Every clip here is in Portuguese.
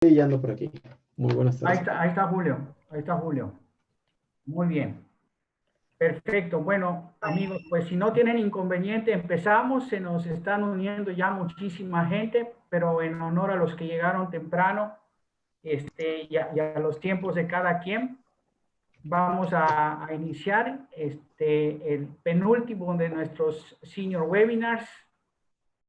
Sí, ya ando por aquí. Muy buenas tardes. Ahí está Julio, ahí está Julio. Muy bien, perfecto. Bueno, amigos, pues si no tienen inconveniente, empezamos. Se nos están uniendo ya muchísima gente, pero en honor a los que llegaron temprano, y a los tiempos de cada quien, vamos a iniciar el penúltimo de nuestros senior webinars,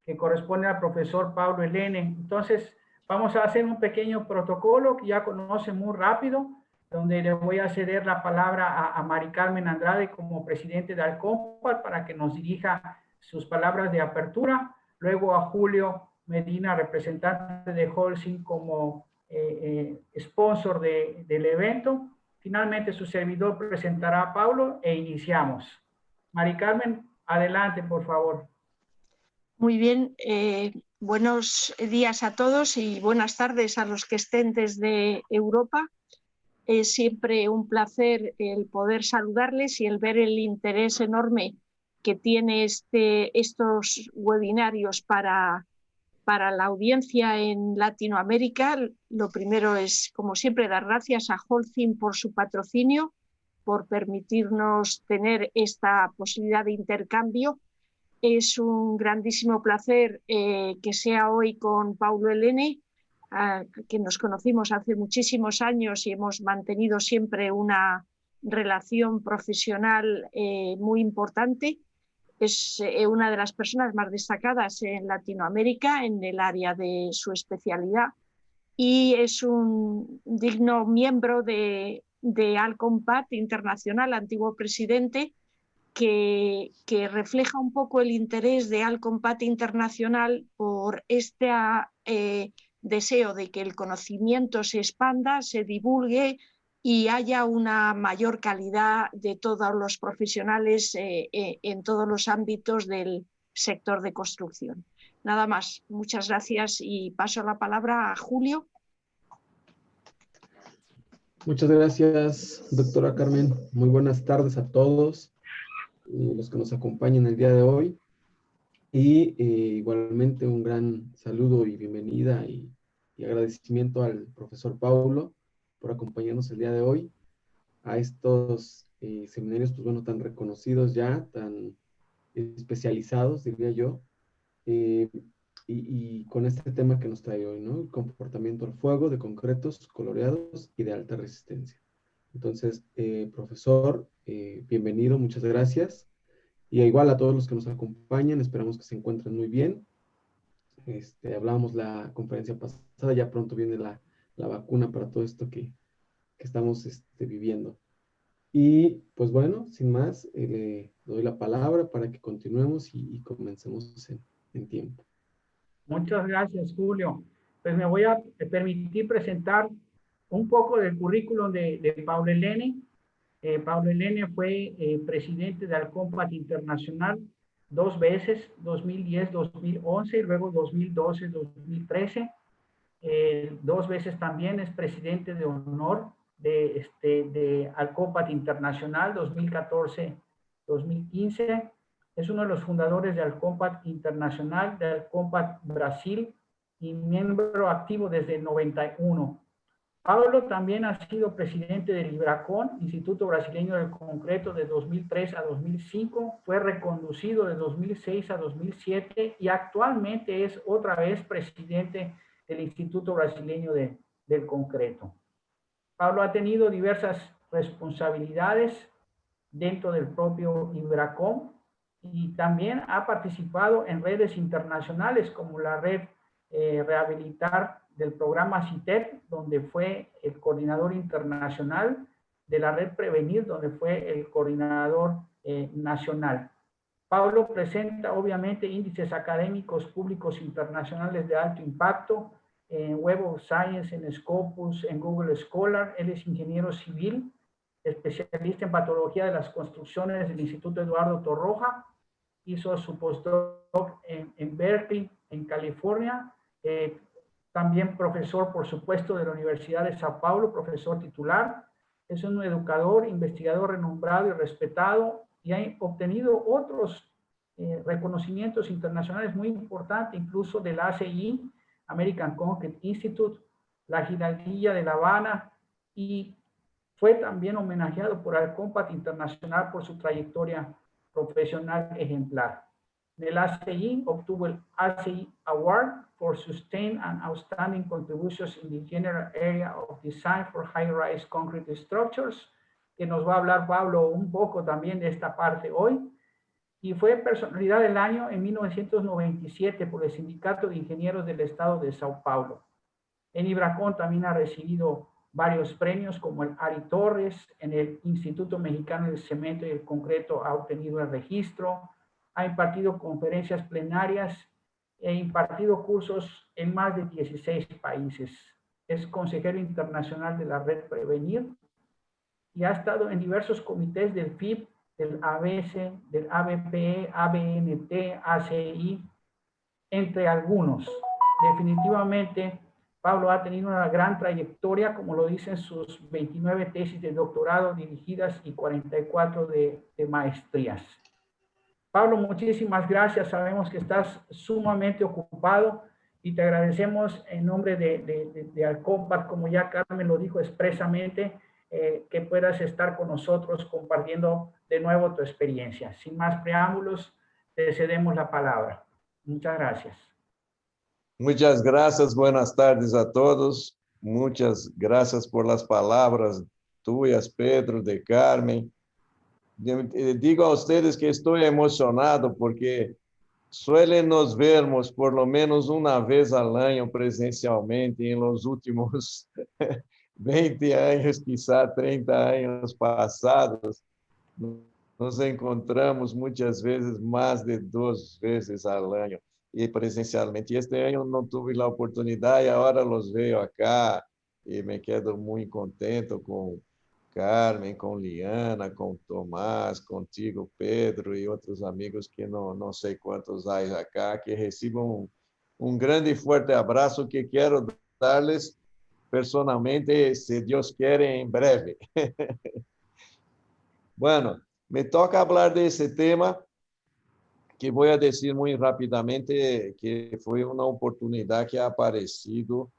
que corresponde al profesor Pablo Elene. Entonces, vamos a hacer un pequeño protocolo que ya conoce muy rápido, donde le voy a ceder la palabra a Mari Carmen Andrade como presidente de Alcompat para que nos dirija sus palabras de apertura, luego a Julio Medina, representante de Holcim como sponsor del evento. Finalmente, su servidor presentará a Pablo e iniciamos. Mari Carmen, adelante, por favor. Muy bien, buenos días a todos y buenas tardes a los que estén desde Europa. Es siempre un placer el poder saludarles y el ver el interés enorme que tiene estos webinarios para la audiencia en Latinoamérica. Lo primero es, como siempre, dar gracias a Holcim por su patrocinio, por permitirnos tener esta posibilidad de intercambio. Es un grandísimo placer que sea hoy con Paulo Elene, que nos conocimos hace muchísimos años y hemos mantenido siempre una relación profesional muy importante. Es una de las personas más destacadas en Latinoamérica en el área de su especialidad y es un digno miembro de Alcompat Internacional, antiguo presidente, que refleja un poco el interés de Alcompat Internacional por este deseo de que el conocimiento se expanda, se divulgue y haya una mayor calidad de todos los profesionales en todos los ámbitos del sector de construcción. Nada más, muchas gracias y paso la palabra a Julio. Muchas gracias, doctora Carmen. Muy buenas tardes a todos los que nos acompañan el día de hoy. Y igualmente un gran saludo y bienvenida y agradecimiento al profesor Paulo por acompañarnos el día de hoy a estos seminarios, pues bueno, tan reconocidos ya, tan especializados, diría yo, y con este tema que nos trae hoy, ¿no? El comportamiento al fuego de concretos coloreados y de alta resistencia. Entonces, profesor, bienvenido, muchas gracias. Y igual a todos los que nos acompañan, esperamos que se encuentren muy bien. Hablábamos la conferencia pasada, ya pronto viene la vacuna para todo esto que estamos viviendo. Y pues bueno, sin más, le doy la palabra para que continuemos y comencemos en tiempo. Muchas gracias, Julio. Pues me voy a permitir presentar un poco del currículum de Paulo Elene. Paulo Elene fue presidente de Alcompat Internacional 2 veces, 2010, 2011 y luego 2012, 2013. 2 veces también es presidente de honor de Alcompat Internacional 2014, 2015. Es uno de los fundadores de Alcompat Internacional, de Alcompat Brasil y miembro activo desde el 91. Pablo también ha sido presidente del IBRACON, Instituto Brasileño del Concreto, de 2003 a 2005, fue reconducido de 2006 a 2007 y actualmente es otra vez presidente del Instituto Brasileño del Concreto. Pablo ha tenido diversas responsabilidades dentro del propio IBRACON y también ha participado en redes internacionales como la red Rehabilitar del programa CITEP, donde fue el coordinador internacional, de la red Prevenir, donde fue el coordinador nacional. Pablo presenta obviamente índices académicos públicos internacionales de alto impacto en Web of Science, en Scopus, en Google Scholar. Él es ingeniero civil, especialista en patología de las construcciones del Instituto Eduardo Torroja. Hizo su postdoc en Berkeley, en California. También profesor, por supuesto, de la Universidad de Sao Paulo, profesor titular. Es un educador, investigador renombrado y respetado y ha obtenido otros reconocimientos internacionales muy importantes, incluso del ACI, American Concrete Institute, la Giraldilla de La Habana y fue también homenajeado por el Compat Internacional por su trayectoria profesional ejemplar. En el ACI obtuvo el ACI Award for Sustained and Outstanding Contributions in the General Area of Design for High-Rise Concrete Structures, que nos va a hablar Pablo un poco también de esta parte hoy, y fue personalidad del año en 1997 por el Sindicato de Ingenieros del Estado de Sao Paulo. En Ibracón también ha recibido varios premios como el Ari Torres, en el Instituto Mexicano del Cemento y el Concreto ha obtenido el registro, ha impartido conferencias plenarias e impartido cursos en más de 16 países. Es consejero internacional de la Red Prevenir y ha estado en diversos comités del FIB, del ABC, del ABPE, ABNT, ACI, entre algunos. Definitivamente, Pablo ha tenido una gran trayectoria, como lo dicen sus 29 tesis de doctorado dirigidas y 44 de maestrías. Pablo, muchísimas gracias. Sabemos que estás sumamente ocupado y te agradecemos en nombre de Alcompat, como ya Carmen lo dijo expresamente, que puedas estar con nosotros compartiendo de nuevo tu experiencia. Sin más preámbulos, te cedemos la palabra. Muchas gracias. Muchas gracias, buenas tardes a todos. Muchas gracias por las palabras tuyas, Pedro, de Carmen. Digo a ustedes que estoy emocionado porque suelen nos vermos por lo menos una vez al año presencialmente en los últimos 20 años, quizá 30 años pasados. Nos encontramos muchas veces, más de 2 veces al año y presencialmente. Y este año no tuve la oportunidad y ahora los veo acá y me quedo muy contento con Carmen, con Liana, con Tomás, contigo, Pedro y otros amigos que no sé cuántos hay acá, que reciban un grande y fuerte abrazo que quiero darles personalmente, si Dios quiere, en breve. Bueno, me toca hablar de ese tema que voy a decir muy rápidamente que fue una oportunidad que ha aparecido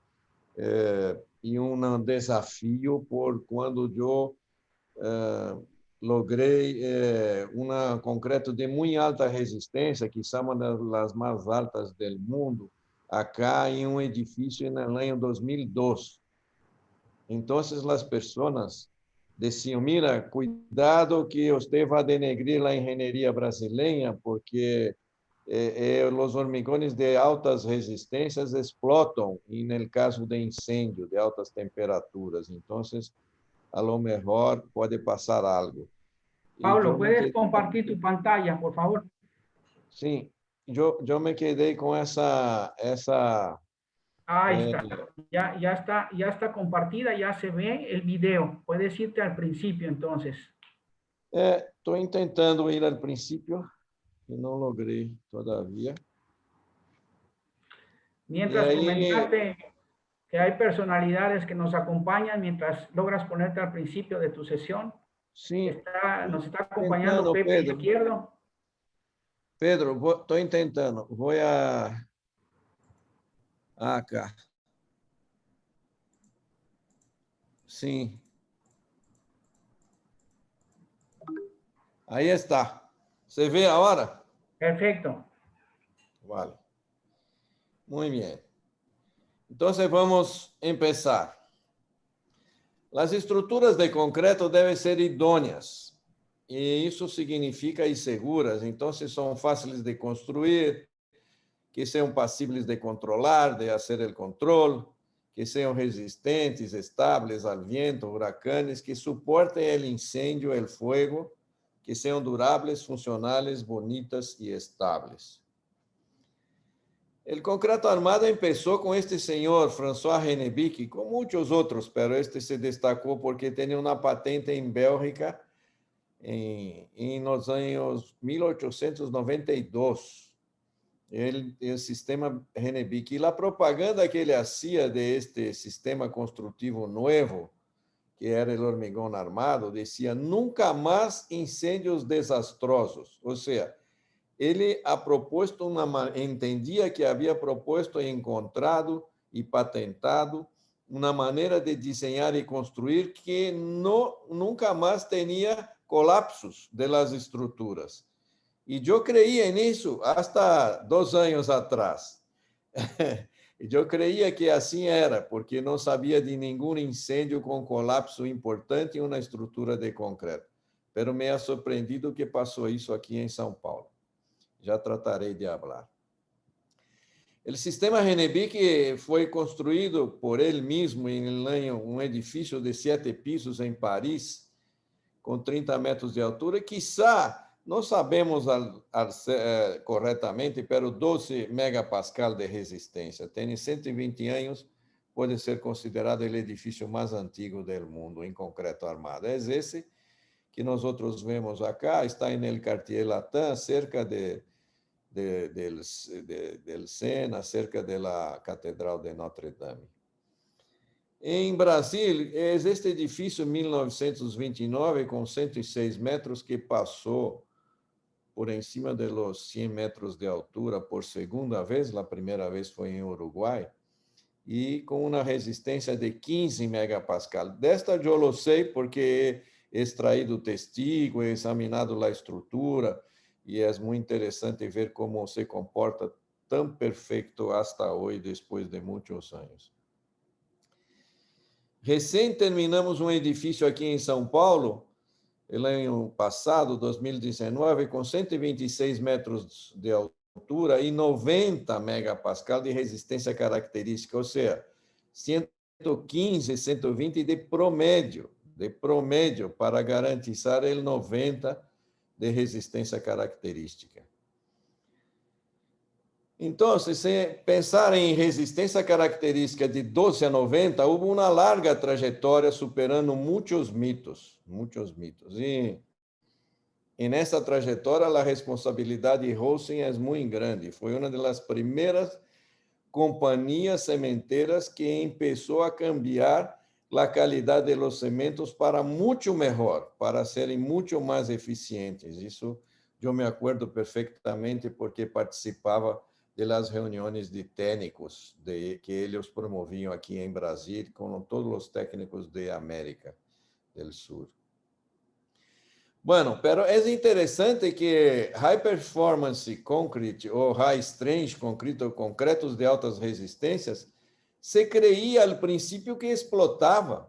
y un desafío por cuando yo logré un concreto de muy alta resistencia, quizá una de las más altas del mundo, acá en un edificio en el año 2002. Entonces las personas decían, mira, cuidado que usted va a denegrir la ingeniería brasileña porque los hormigones de altas resistencias explotan en el caso de incendio de altas temperaturas. Entonces, a lo mejor puede pasar algo. Pablo, ¿puedes compartir tu pantalla, por favor? Sí, yo me quedé con esa Ahí está. Ya está compartida, ya se ve el video. Puedes irte al principio, entonces. Estoy intentando ir al principio y no logré todavía. Mientras comentarte que hay personalidades que nos acompañan mientras logras ponerte al principio de tu sesión. Sí. Nos está acompañando Pepe Pedro. Izquierdo. Pedro, estoy intentando. Voy a... Acá. Sí. Ahí está. ¿Se ve ahora? Perfecto. Vale. Muy bien. Entonces vamos a empezar. Las estructuras de concreto deben ser idóneas. Y eso significa y seguras. Entonces son fáciles de construir, que sean pasibles de controlar, de hacer el control, que sean resistentes, estables al viento, huracanes, que soporten el incendio, el fuego, que sean durables, funcionales, bonitas y estables. El concreto armado empezó con este señor, François Hennebique, y con muchos otros, pero este se destacó porque tenía una patente en Bélgica en los años 1892. El sistema Hennebique. Y la propaganda que ele hacía de este sistema constructivo nuevo, que era el hormigón armado, decía, nunca más incendios desastrosos. O sea, ele ha propuesto entendía que había propuesto, encontrado y patentado uma maneira de desenhar e construir que nunca mais tinha colapsos das estruturas. E eu creía nisso hasta 2 anos atrás. Eu creía que assim era, porque não sabia de nenhum incêndio com colapso importante em uma estrutura de concreto. Pero me ha surpreendido que passou isso aqui em São Paulo. Já tratarei de falar. O sistema Rennebique foi construído por ele mesmo em um edifício de 7 pisos em Paris, com 30 metros de altura. Quizá, não sabemos corretamente, pero 12 megapascal de resistência. Tem 120 anos, pode ser considerado o edifício mais antigo do mundo em concreto armado. É esse que nós outros vemos acá, está no Quartier Latin, cerca del Sena, cerca da Catedral de Notre Dame. Em Brasil, este edifício, 1929, com 106 metros, que passou por em cima dos 100 metros de altura por segunda vez, a primeira vez foi em Uruguai, e com uma resistência de 15 megapascal. Desta eu lo sei porque he extraído o testigo, he examinado a estrutura, e é muito interessante ver como se comporta tão perfeito hasta hoje, depois de muitos anos. Recém terminamos um edifício aqui em São Paulo, no ano passado, 2019, com 126 metros de altura e 90 megapascal de resistência característica, ou seja, 115, 120 de promédio para garantizar o 90 de resistência característica. Então, se pensar em resistência característica de 12 a 90, houve uma larga trajetória superando muitos mitos. E nessa trajetória, a responsabilidade de Holcim é muito grande. Foi uma das primeiras companhias sementeiras que começou a cambiar a qualidade de los cementos para muito melhor, para serem muito mais eficientes. Isso eu me acordo perfeitamente porque participava das reuniões de técnicos que eles promoviam aqui em Brasil com todos os técnicos de América do Sul. Bueno, pero é interessante que high performance concrete ou high strength concrete ou concretos de altas resistências se creía al princípio que explotava.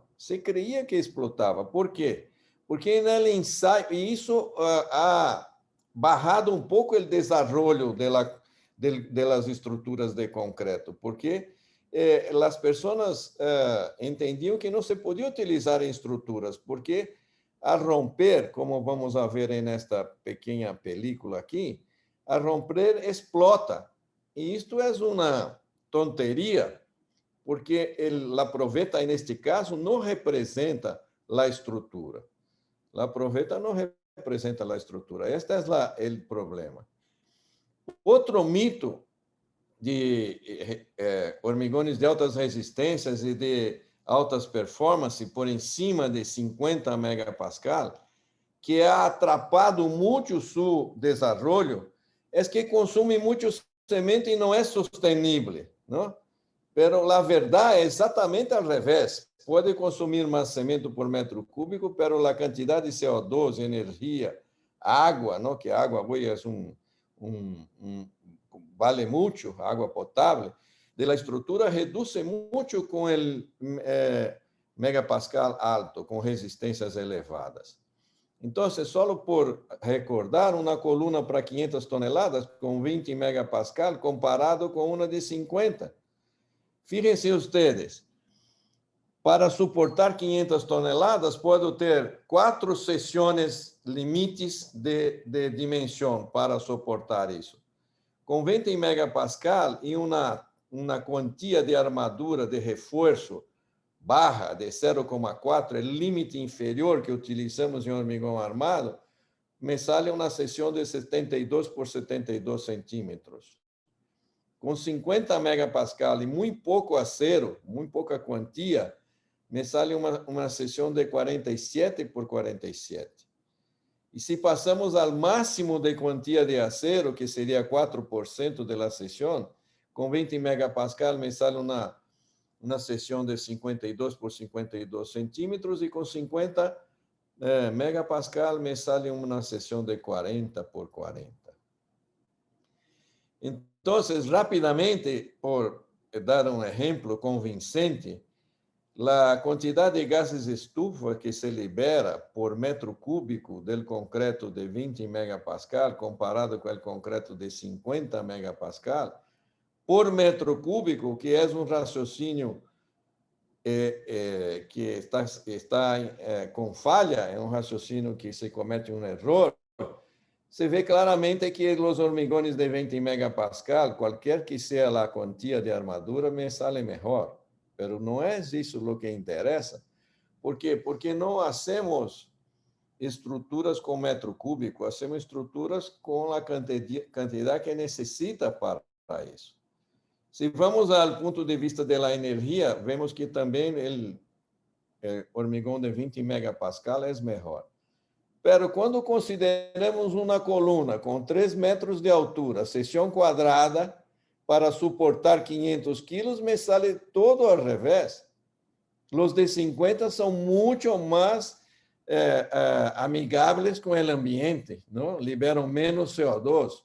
¿Por quê? Porque no ensaio, e isso ha barrado um pouco o desenvolvimento das estruturas de concreto, porque as pessoas entendiam que não se podia utilizar em estruturas, porque a romper, como vamos a ver nesta pequena película aqui, a romper explota. E isto é uma tonteria, porque a proveta, neste caso, não representa a estrutura. A proveta não representa a estrutura. Este é o problema. Outro mito de hormigões de altas resistências e de altas performances por em cima de 50 megapascal, que ha atrapado muito seu desenvolvimento, é que consome muito cimento e não é sustentável, não? Pero a verdade é exatamente ao revés. Pode consumir mais cimento por metro cúbico, pero a quantidade de CO2, energia, água, não? Que a água hoje é vale muito, água potável, da estrutura reduz muito com o megapascal alto, com resistências elevadas. Então, só por recordar, uma coluna para 500 toneladas com 20 megapascal comparado com uma de 50. Fíjense ustedes, para suportar 500 toneladas, pode ter 4 seções limites de dimensão para suportar isso. Com 20 megapascal e uma quantia de armadura de reforço barra de 0,4, o limite inferior que utilizamos em hormigão armado, me sale uma seção de 72 por 72 centímetros. Com 50 megapascal e muito pouco acero, muito pouca quantia, me sale uma seção de 47 por 47. E se passamos ao máximo de quantia de acero, que seria 4% da seção, com 20 megapascal me sale uma seção de 52 por 52 centímetros, e com 50 megapascal me sale uma seção de 40 por 40. Então, rapidamente, por dar um exemplo convincente, a quantidade de gases estufa que se libera por metro cúbico do concreto de 20 megapascal comparado com o concreto de 50 megapascal, por metro cúbico, que é um raciocínio que está com falha, é um raciocínio que se comete um erro, se vê claramente que os hormigões de 20 megapascal, qualquer que seja a quantia de armadura, me sale melhor. Pero não é isso o que interessa. Por quê? Porque não hacemos estruturas com metro cúbico, hacemos estruturas com a quantidade que necessita para isso. Se vamos ao ponto de vista da energia, vemos que também o hormigão de 20 megapascal é melhor. Pero quando consideramos uma coluna com 3 metros de altura, seção quadrada, para suportar 500 quilos, me sale todo ao revés. Os de 50 são muito mais amigáveis com o ambiente, não? Liberam menos CO2,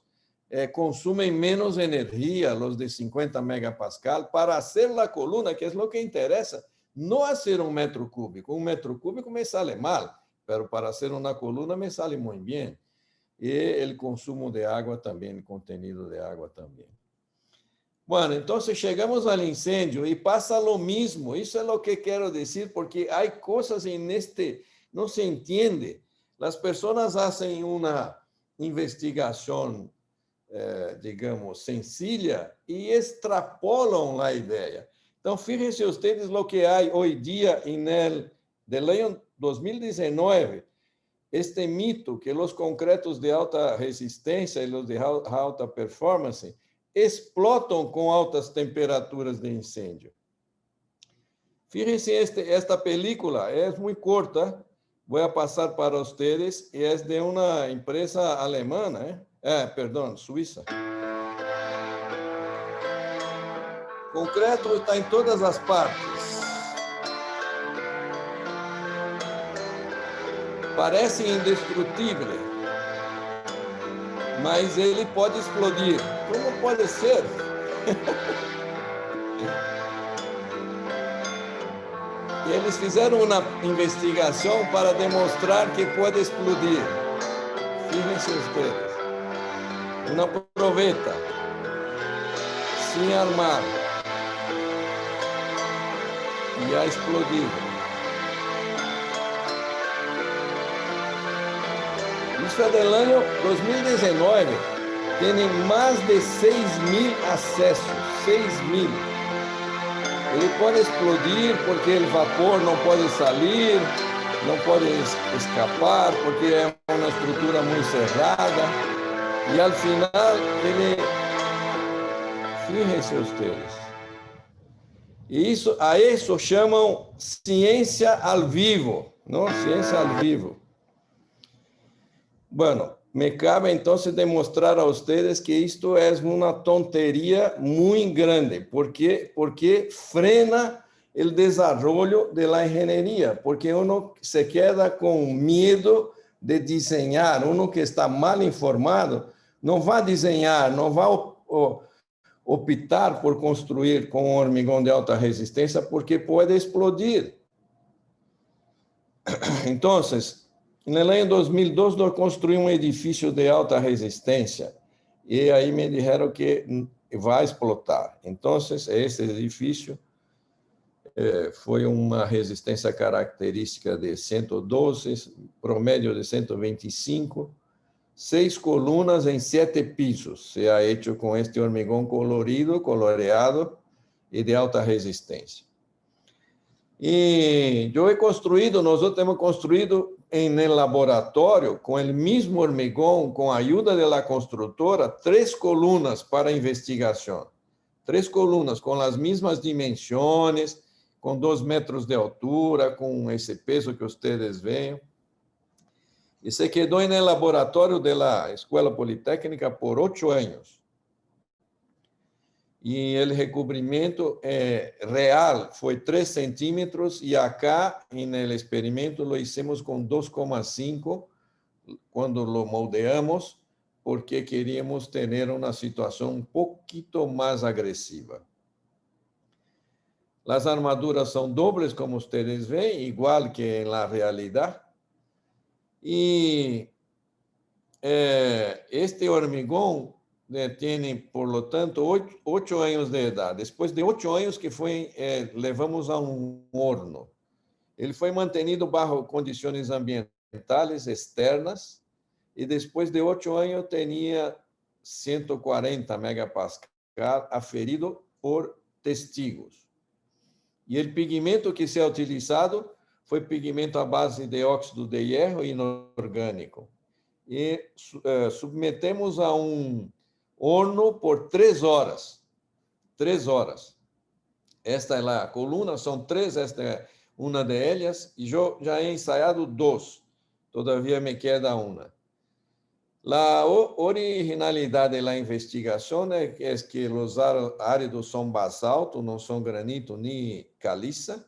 consumem menos energia, os de 50 megapascal, para fazer a coluna, que é o que interessa, não fazer um metro cúbico. Um metro cúbico me sale mal, pero para fazer uma coluna me sale muito bem. E o consumo de água também, o contenido de água também. Bueno, então chegamos ao incêndio e passa o mesmo. Isso é o que quero dizer, porque há coisas não se entende. As pessoas fazem uma investigação, digamos, sencilla e extrapolam a ideia. Então, fíjense vocês o que há hoje dia no ano 2019, este mito que os concretos de alta resistência e os de alta performance explotam com altas temperaturas de incêndio. Fíjense, esta película é muito corta, vou passar para vocês, e é de uma empresa alemã, suíça. Concreto está em todas as partes. Parece indestrutível, mas ele pode explodir. Como pode ser? E eles fizeram uma investigação para demonstrar que pode explodir. Fíjense vocês. Uma proveta, sem armar, e a explodir. Isso é do ano 2019. Tem mais de 6.000 acessos. 6.000. Ele pode explodir porque o vapor não pode sair, não pode escapar, porque é uma estrutura muito cerrada. E, ao final, fíjense vocês. E a isso chamam ciência ao vivo, não? Ciência ao vivo. Bueno, me cabe então demonstrar a vocês que isto é uma tonteria muito grande, porque frena o desenvolvimento da engenharia, porque uno se queda com medo de desenhar, uno que está mal informado não vai desenhar, não vai optar por construir com um hormigão de alta resistência, porque pode explodir. Então, no ano 2002, nós construímos um edifício de alta resistência e aí me disseram que vai explotar. Então, esse edifício foi uma resistência característica de 112, promédio de 125, 6 colunas em 7 pisos. Se ha hecho com este hormigão coloreado e de alta resistência. E nós temos construído em laboratório, com o mesmo hormigão, com a ajuda da construtora, 3 colunas para investigação. 3 colunas com as mesmas dimensões, com 2 metros de altura, com esse peso que vocês veem. E se quedou no laboratório da Escola Politécnica por 8 anos. e o recobrimento real foi 3 centímetros, e acá, no experimento, lo hicimos com 2,5 quando lo moldeamos, porque queríamos ter uma situação um pouquinho mais agressiva. As armaduras são dobles, como vocês veem, igual que na realidade. E este hormigão tem, por lo tanto, 8 anos de idade. Depois de 8 anos que levamos a um horno. Ele foi mantido bajo condições ambientais externas, e depois de 8 anos tinha 140 megapascal aferido por testigos. E o pigmento que se ha utilizado foi pigmento à base de óxido de hierro inorgânico. E submetemos a um horno por 3 horas. 3 horas. Esta é a coluna, são 3, esta é uma delas, e eu já he ensaiado 2. Todavia me queda uma. A originalidade da investigação é que os áridos são basalto, não são granito nem caliza,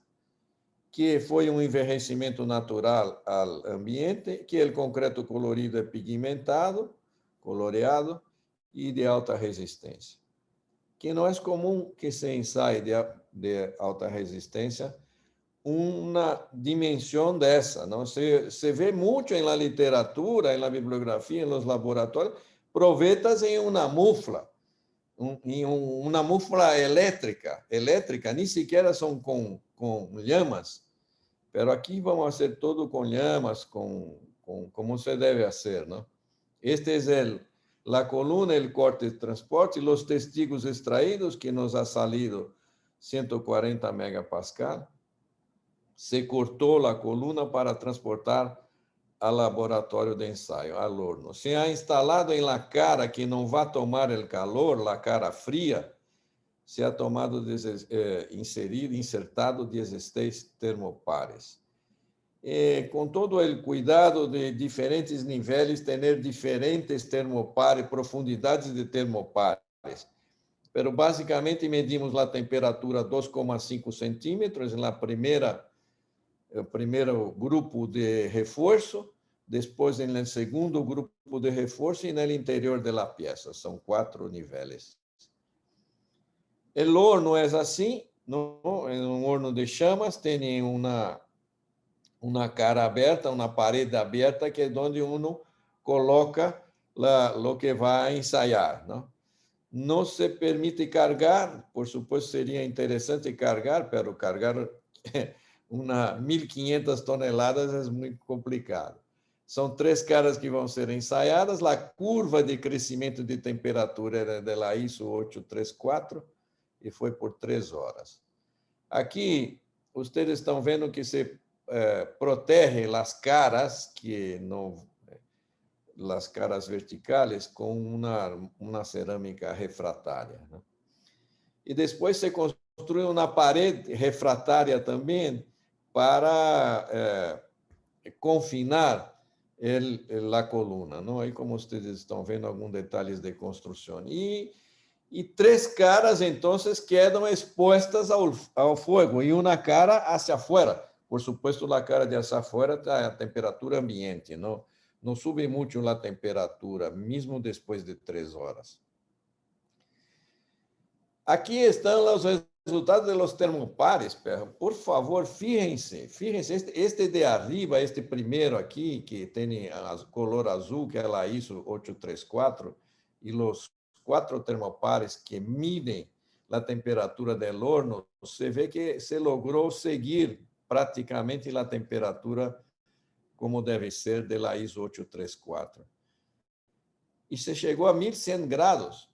que foi um envelhecimento natural ao ambiente, que o concreto colorido é pigmentado, coloreado e de alta resistência. Que não é comum que se ensaie de alta resistência uma dimensão dessa, não? Se vê muito na literatura, na bibliografia, nos laboratórios, provetas em uma mufla, uma mufla elétrica, nem sequer são com llamas, mas aqui vamos fazer todo com llamas, como se deve fazer, não? Este é a coluna, o corte de transporte, os testigos extraídos, que nos ha salido 140 megapascal. Se cortou a coluna para transportar ao laboratório de ensaio, ao horno. Se ha instalado em la cara que não vai tomar o calor, a cara fria, se ha insertado 16 termopares. Com todo o cuidado de diferentes níveis, ter diferentes termopares, profundidades de termopares. Pero basicamente medimos a temperatura 2,5 centímetros na o primeiro grupo de reforço, depois no segundo grupo de reforço e no interior da peça. São 4 níveis. O horno é assim, não? É um horno de chamas, tem uma cara aberta, uma parede aberta, que é onde uno coloca o que vai ensaiar, não? Não se permite cargar, por supuesto seria interessante cargar, mas cargar 1.500 toneladas é muito complicado. São 3 caras que vão ser ensaiadas. A curva de crescimento de temperatura era da ISO 834 e foi por 3 horas. Aqui, vocês estão vendo que se protege as caras, as caras verticais, com uma cerâmica refratária, né? E depois se construi uma parede refratária também para confinar a coluna, não? Aí, como vocês estão vendo, alguns detalhes de construção. E 3 caras, então, quedam expostas ao fogo, e uma cara hacia afuera. Por supuesto, a cara de hacia afuera está a temperatura ambiente, não sube muito a temperatura, mesmo depois de 3 horas. Aqui estão os resultados dos termopares, por favor, fíjense, este de arriba, este primeiro aqui, que tem color azul, que é a ISO 834, e os 4 termopares que midem a temperatura do horno, você vê que se logrou seguir praticamente a temperatura como deve ser da ISO 834. E se chegou a 1.100 graus,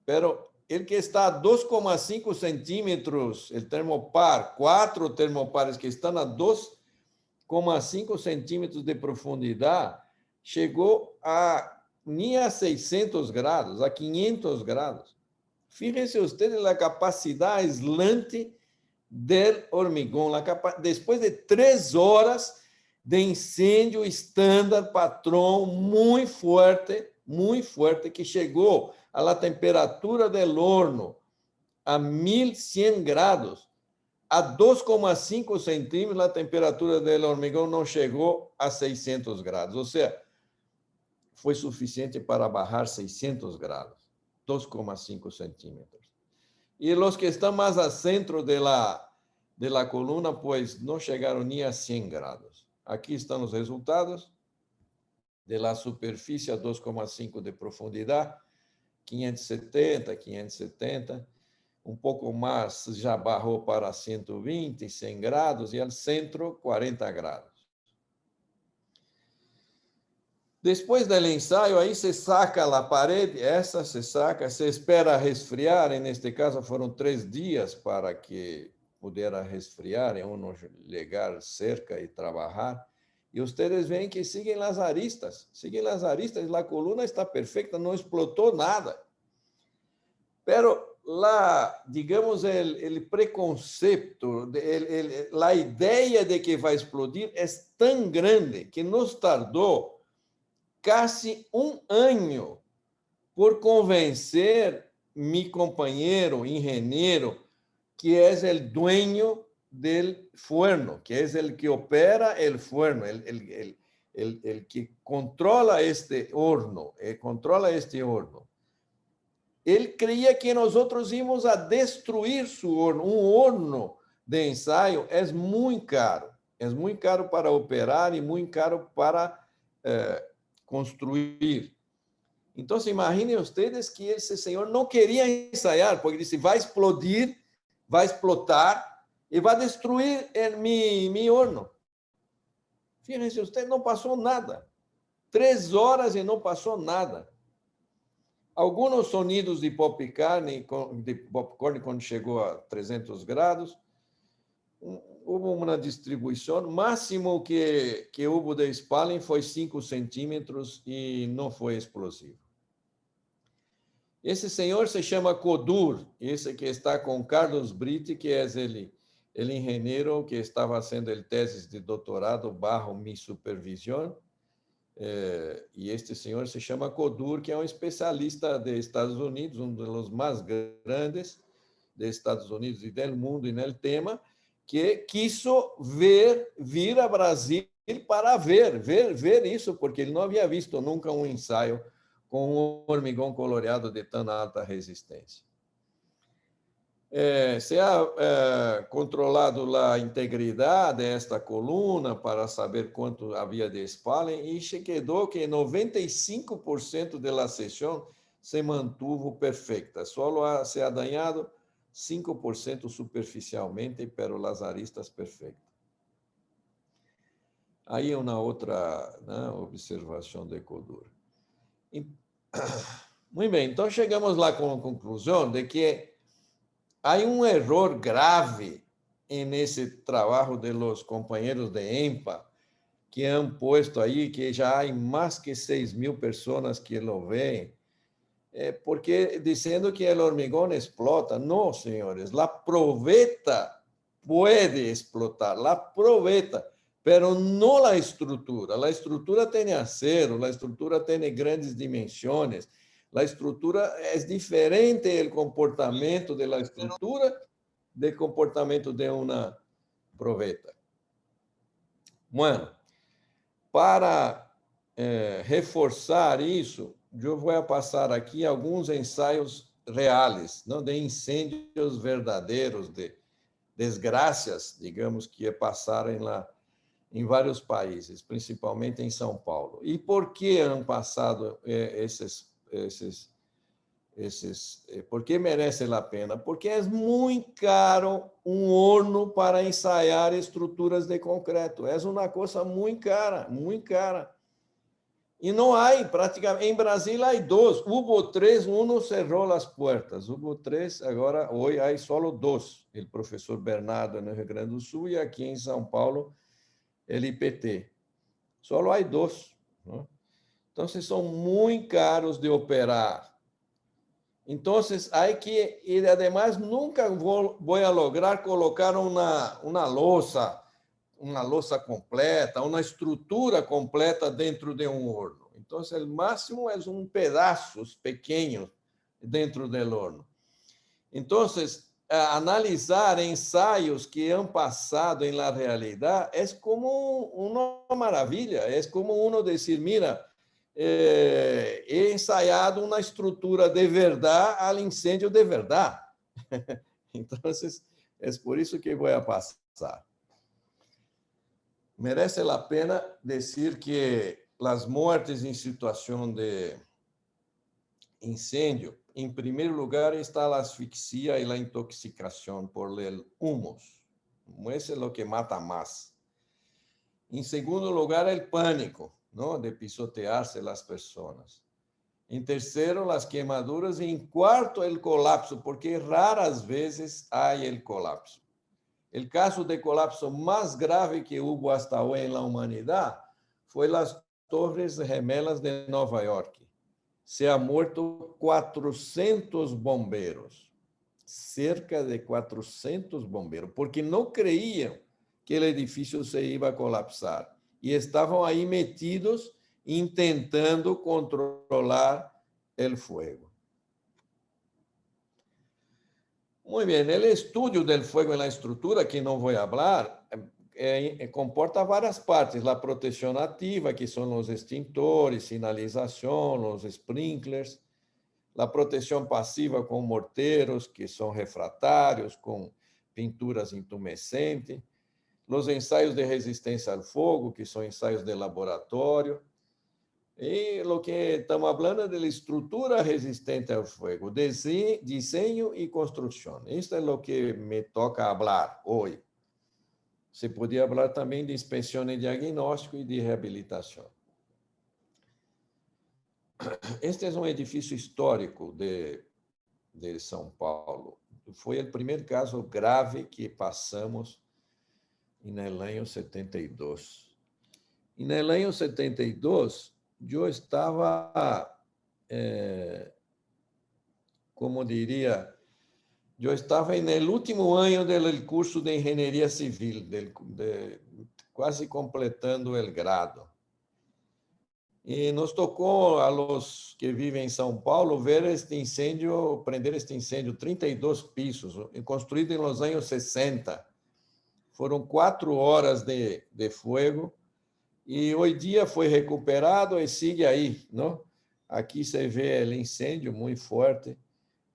pero ele que está a 2,5 centímetros, o termopar, 4 termopares que estão a 2,5 centímetros de profundidade, chegou nem a 600 graus, a 500 graus. Fíjense ustedes a capacidade aislante do hormigão. Depois de 3 horas de incêndio estándar, patrão, muito forte, que chegou à temperatura do horno a 1100 grados. A 2,5 centímetros, a temperatura do hormigão não chegou a 600 grados. Ou seja, foi suficiente para bajar 600 grados, 2,5 centímetros. E os que estão mais a centro da coluna, pues não chegaram nem a 100 grados. Aqui estão os resultados da superfície a 2,5 de profundidade, 570, 570, um pouco mais já barrou para 120, 100 graus, e ao centro, 40 graus. Depois do ensaio, aí se saca a parede, essa se saca, se espera resfriar, neste caso foram 3 dias para que pudera resfriar, e uno ligar cerca e trabalhar. E vocês veem que siguen as aristas, a coluna está perfeita, não explotou nada. Pero digamos, o preconceito, a ideia de que vai explodir é tão grande que nos tardou casi um ano por convencer mi companheiro engenheiro, que é o dueño del forno, que é o que opera el forno, el que controla este horno, Ele creia que nós íamos a destruir su horno. Um horno de ensaio é muito caro. É muito caro para operar e muito caro para construir. Então, imaginem vocês que esse senhor não queria ensaiar, porque disse, vai explodir, vai explotar e vai destruir mi horno. Fíjense, usted não passou nada. 3 horas e não passou nada. Alguns sonidos de popcorn, quando chegou a 300 graus, houve uma distribuição, máximo que houve de spalling foi 5 centímetros e não foi explosivo. Esse senhor se chama Kodur, esse que está com Carlos Britti, que é o engenheiro que estava fazendo a tese de doutorado bajo mi supervisão. E este senhor se chama Kodur, que é um especialista dos Estados Unidos, um dos mais grandes dos Estados Unidos e do mundo e no tema, que quiso vir a Brasil para ver isso, porque ele não havia visto nunca um ensaio com um hormigão coloreado de tão alta resistência. Se ha controlado a integridade desta coluna para saber quanto havia de spalling e se quedou que 95% da sessão se mantuvo perfeita. Só se ha dañado 5% superficialmente, pero las aristas perfeitas. Aí uma outra observação de Kodur. Muito bem, então chegamos lá com a conclusão de que há um erro grave nesse trabalho de los companheiros de EMPA, que han posto aí que já há mais que 6.000 pessoas que lo veem, porque dizendo que o hormigão explota. Não, senhores, a proveta pode explotar, a proveta, pero não a estrutura. A estrutura tem acero, a estrutura tem grandes dimensões. A estrutura é diferente o comportamento da estrutura do comportamento de uma proveta. Bueno, para reforçar isso, eu vou passar aqui alguns ensaios reais, não de incêndios verdadeiros, de desgraças, digamos, que passaram lá em vários países, principalmente em São Paulo. E por que han passado por que merece a pena? Porque é muito caro um horno para ensaiar estruturas de concreto. É uma coisa muito cara, muito cara. E não há, praticamente, em Brasil há 2. Hubo 3, um cerrou as portas. Hubo 3, agora, hoje há só 2. O professor Bernardo no Rio Grande do Sul e aqui em São Paulo, o IPT. Só há 2. Não? Então, são muito caros de operar. Então, há que, e además, nunca vou lograr colocar uma louça completa, uma estrutura completa dentro de um horno. Então, o máximo é pedaços pequenos dentro do horno. Entonces, analizar ensayos que han pasado en la realidad es como una maravilla, es como uno decir, mira, he ensayado una estructura de verdad al incendio de verdad. Entonces, es por eso que voy a pasar. Merece la pena decir que las muertes en situación de incendio, en primer lugar está la asfixia y la intoxicación por el humus. Eso es lo que mata más. En segundo lugar, el pánico, ¿no? De pisotearse las personas. En tercero, las quemaduras. Y en cuarto, el colapso, porque raras veces hay el colapso. El caso de colapso más grave que hubo hasta hoy en la humanidad fue las Torres Gemelas de Nueva York. Se han muerto 400 bomberos, cerca de 400 bomberos, porque no creían que el edificio se iba a colapsar y estaban ahí metidos intentando controlar el fuego. Muy bien, el estudio del fuego en la estructura, que no voy a hablar, comporta varias partes. La protección activa, que son los extintores, señalización, los sprinklers. La protección pasiva con morteros, que son refractarios, con pinturas intumescentes. Los ensayos de resistencia al fuego, que son ensayos de laboratorio. Y lo que estamos hablando de la estructura resistente al fuego, diseño y construcción. Esto es lo que me toca hablar hoy. Se podía hablar también de inspección y diagnóstico y de rehabilitación. Este es un edificio histórico de São Paulo. Foi o primeiro caso grave que passamos no ano 72. E no ano 72, eu estava, como diria, eu estava no último ano do curso de engenharia civil, quase completando o grado. E nos tocou, a los que vivem em São Paulo, ver este incêndio, prender este incêndio, 32 pisos, construído nos anos 60. Foram 4 horas de fogo, e hoje dia foi recuperado e sigue aí, não? Aqui se vê o incêndio muito forte,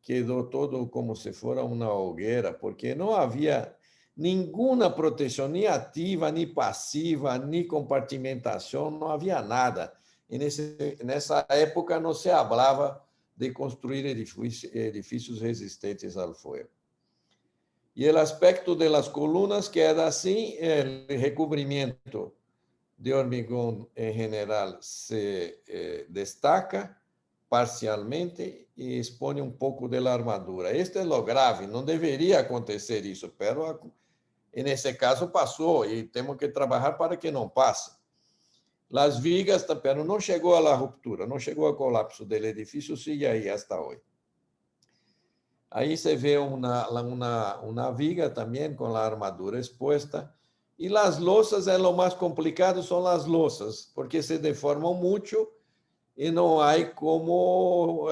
quedou todo como se fosse uma hogueira, porque não havia nenhuma proteção, nem ativa, nem passiva, nem compartimentação, não havia nada. E nessa época não se falava de construir edifícios resistentes ao fogo. E o aspecto das colunas queda assim, o recobrimento de hormigão em geral se destaca parcialmente e expõe pouco da armadura. Este é o grave, não deveria acontecer isso, mas nesse caso passou e temos que trabalhar para que não passe. As vigas, pero não chegou à ruptura, não chegou ao colapso do edifício, sigue aí hasta hoje. Aí se vê uma viga também com a armadura exposta. E as louças, o mais complicado são as louças, porque se deformam muito e não há como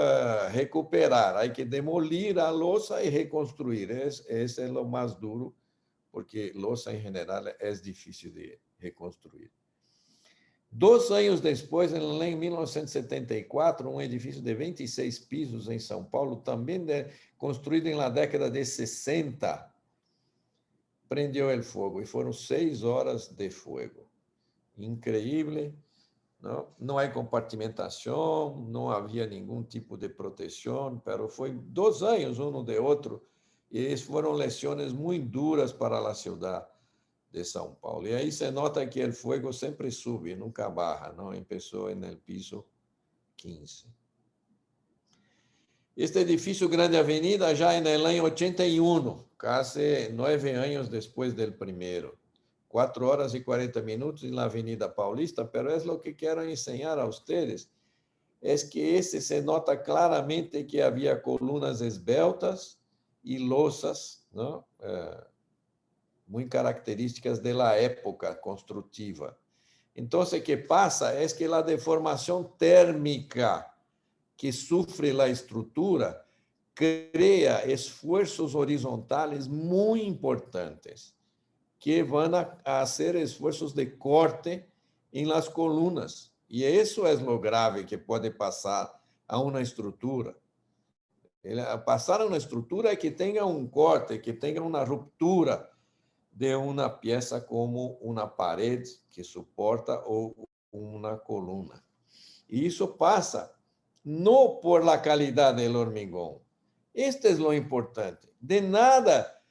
recuperar. Há que demolir a louça e reconstruir. Esse é o mais duro, porque louça em geral é difícil de reconstruir. 2 anos depois, em 1974, um edifício de 26 pisos em São Paulo, também construído na década de 60, prendeu o fogo e foram 6 horas de fogo. Incrível, não há compartimentação, não havia nenhum tipo de proteção, mas foi 2 anos um de outro, e foram lições muito duras para a cidade de São Paulo. E aí se nota que o fogo sempre sube, nunca baja, não? Começou no piso 15. Este edifício Grande Avenida já no ano 81, quase 9 anos depois do primeiro. 4 horas e 40 minutos na Avenida Paulista, mas é o que quero ensinar a vocês, é que esse se nota claramente que havia colunas esbeltas e louças, não? Muito características da época construtiva. Então, o que passa é que a deformação térmica que sofre a estrutura crea esfuerzos horizontales muy importantes que van a hacer esfuerzos de corte en las columnas. Y eso es lo grave que puede pasar a una estructura. Pasar a una estructura que tenga un corte, que tenga una ruptura de una pieza como una pared que soporta o una columna. Y eso pasa no por la calidad del hormigón. Este es lo importante. De nada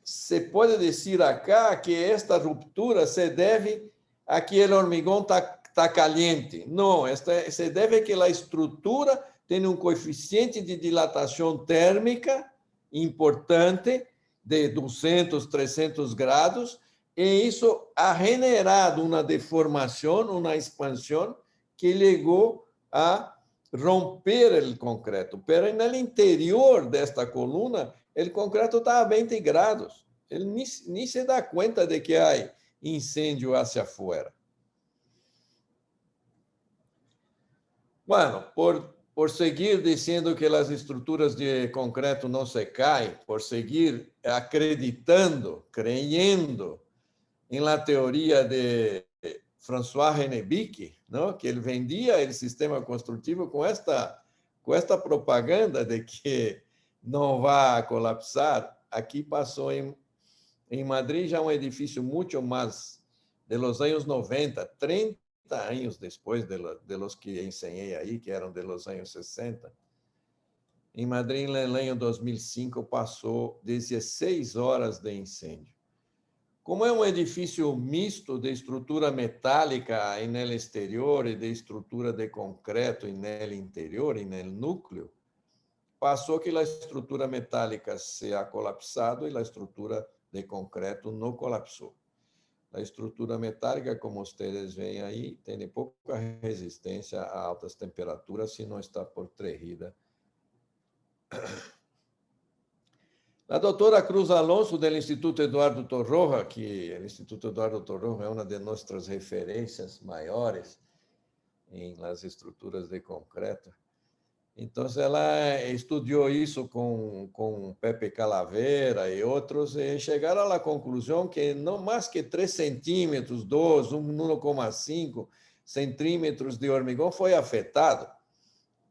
se puede decir acá que esta ruptura se debe a que el hormigón está caliente. No, se debe a que la estructura tiene un coeficiente de dilatación térmica importante de 200, 300 grados, e isso ha generado uma deformação, uma expansão que chegou a romper o concreto. Pero no interior desta coluna, o concreto está a 20 grados. Ele nem se dá conta de que há incêndio hacia afuera. Bueno, por seguir dizendo que as estruturas de concreto não se caem, por seguir acreditando, creyendo em la teoria de François Hennebique, ¿no? Que ele vendia o sistema construtivo com esta propaganda de que não vai colapsar. Aqui passou em Madrid já um edifício muito mais de los anos 90, 30 anos depois de los que ensinei aí, que eram de los anos 60. Em Madrid, no ano 2005, passou 16 horas de incêndio. Como é um edifício misto de estrutura metálica no exterior e de estrutura de concreto no interior, no núcleo, passou que a estrutura metálica se ha colapsado e a estrutura de concreto não colapsou. A estrutura metálica, como vocês veem aí, tem pouca resistência a altas temperaturas se não está protegida. A doutora Cruz Alonso, do Instituto Eduardo Torroja, que o Instituto Eduardo Torroja é uma de nossas referências maiores em las estruturas de concreto. Então, ela estudou isso com Pepe Calavera e outros, e chegaram à conclusão que não mais que 3 centímetros, 2, 1,5 centímetros de hormigão foi afetado.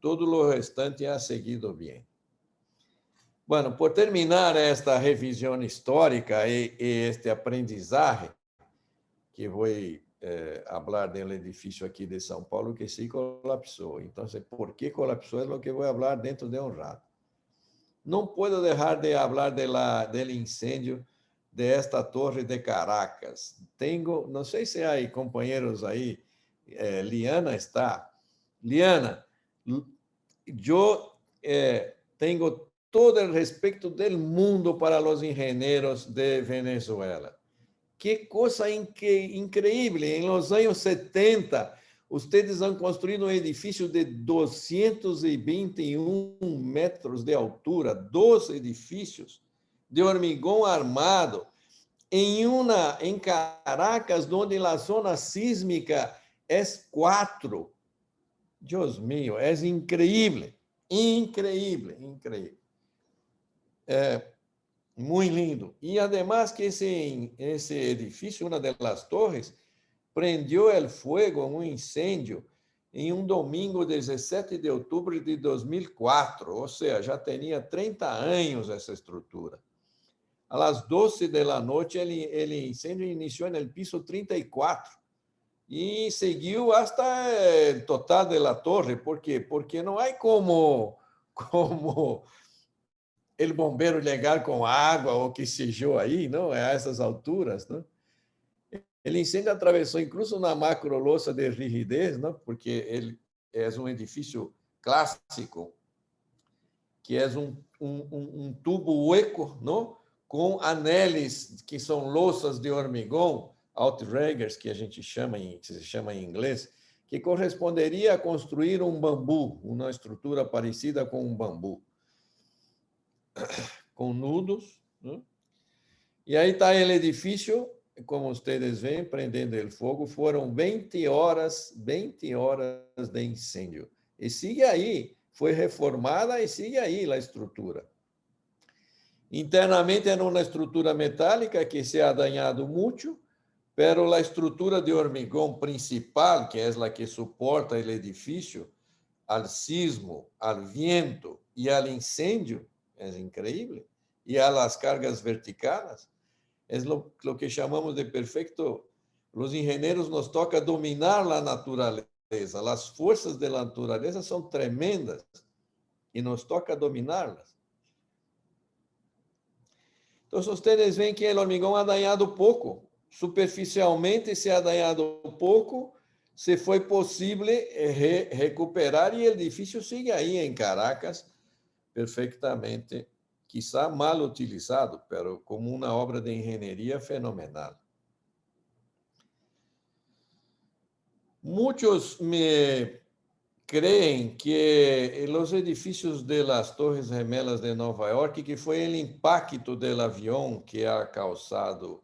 Todo o restante ha seguido bem. Bueno, por terminar esta revisão histórica e este aprendizagem, que vou falar do edifício aqui de São Paulo que sí colapsou. Então, por que colapsou é o que vou falar dentro de um rato. Não posso deixar de falar do incêndio desta torre de Caracas. Não sei se há companheiros aí, Liana está. Liana, eu tenho todo o respeito do mundo para os engenheiros de Venezuela. Que coisa incrível! Em los anos 70, vocês han construído um edifício de 221 metros de altura, 2 edifícios de hormigão armado, em Caracas, onde a zona sísmica é 4. Deus mío, é incrível, incrível, incrível. Muito lindo. E, además, que esse edifício, uma das torres, prendeu o fogo em um incêndio em um domingo, 17 de outubro de 2004, ou seja, já tinha 30 anos essa estrutura. Às 12 da noite, o incêndio iniciou no piso 34 e seguiu até o total da torre. Por quê? Porque não há como o bombeiro chegar com água ou que sejou aí, não? A essas alturas, não? O incêndio atravessou incluso uma macrolouça de rigidez, não? Porque ele é um edifício clássico, que é um tubo hueco, não? Com anéis que são louças de hormigão, outriggers, que se chama em inglês, que corresponderia a construir um bambu, uma estrutura parecida com um bambu, com nudos, né? E aí está o edifício, como vocês veem, prendendo o fogo. Foram 20 horas de incêndio. E sigue aí, foi reformada e sigue aí a estrutura. Internamente era uma estrutura metálica que se ha dañado muito, pero a estrutura de hormigão principal, que é a que suporta o edifício, al sismo, al viento e al incêndio, é incrível, e a las cargas verticais, é lo que chamamos de perfeito. Os engenheiros nos toca dominar a natureza. As forças da natureza são tremendas e nos toca dominá-las. Então, vocês veem que o hormigão ha dañado pouco. Superficialmente se ha dañado pouco, se foi possível recuperar e o edifício sigue aí em Caracas perfeitamente, quizá mal utilizado, pero como uma obra de engenharia fenomenal. Muitos me creem que os edifícios de las Torres Gemelas de Nova York, que foi o impacto do avião que ha causado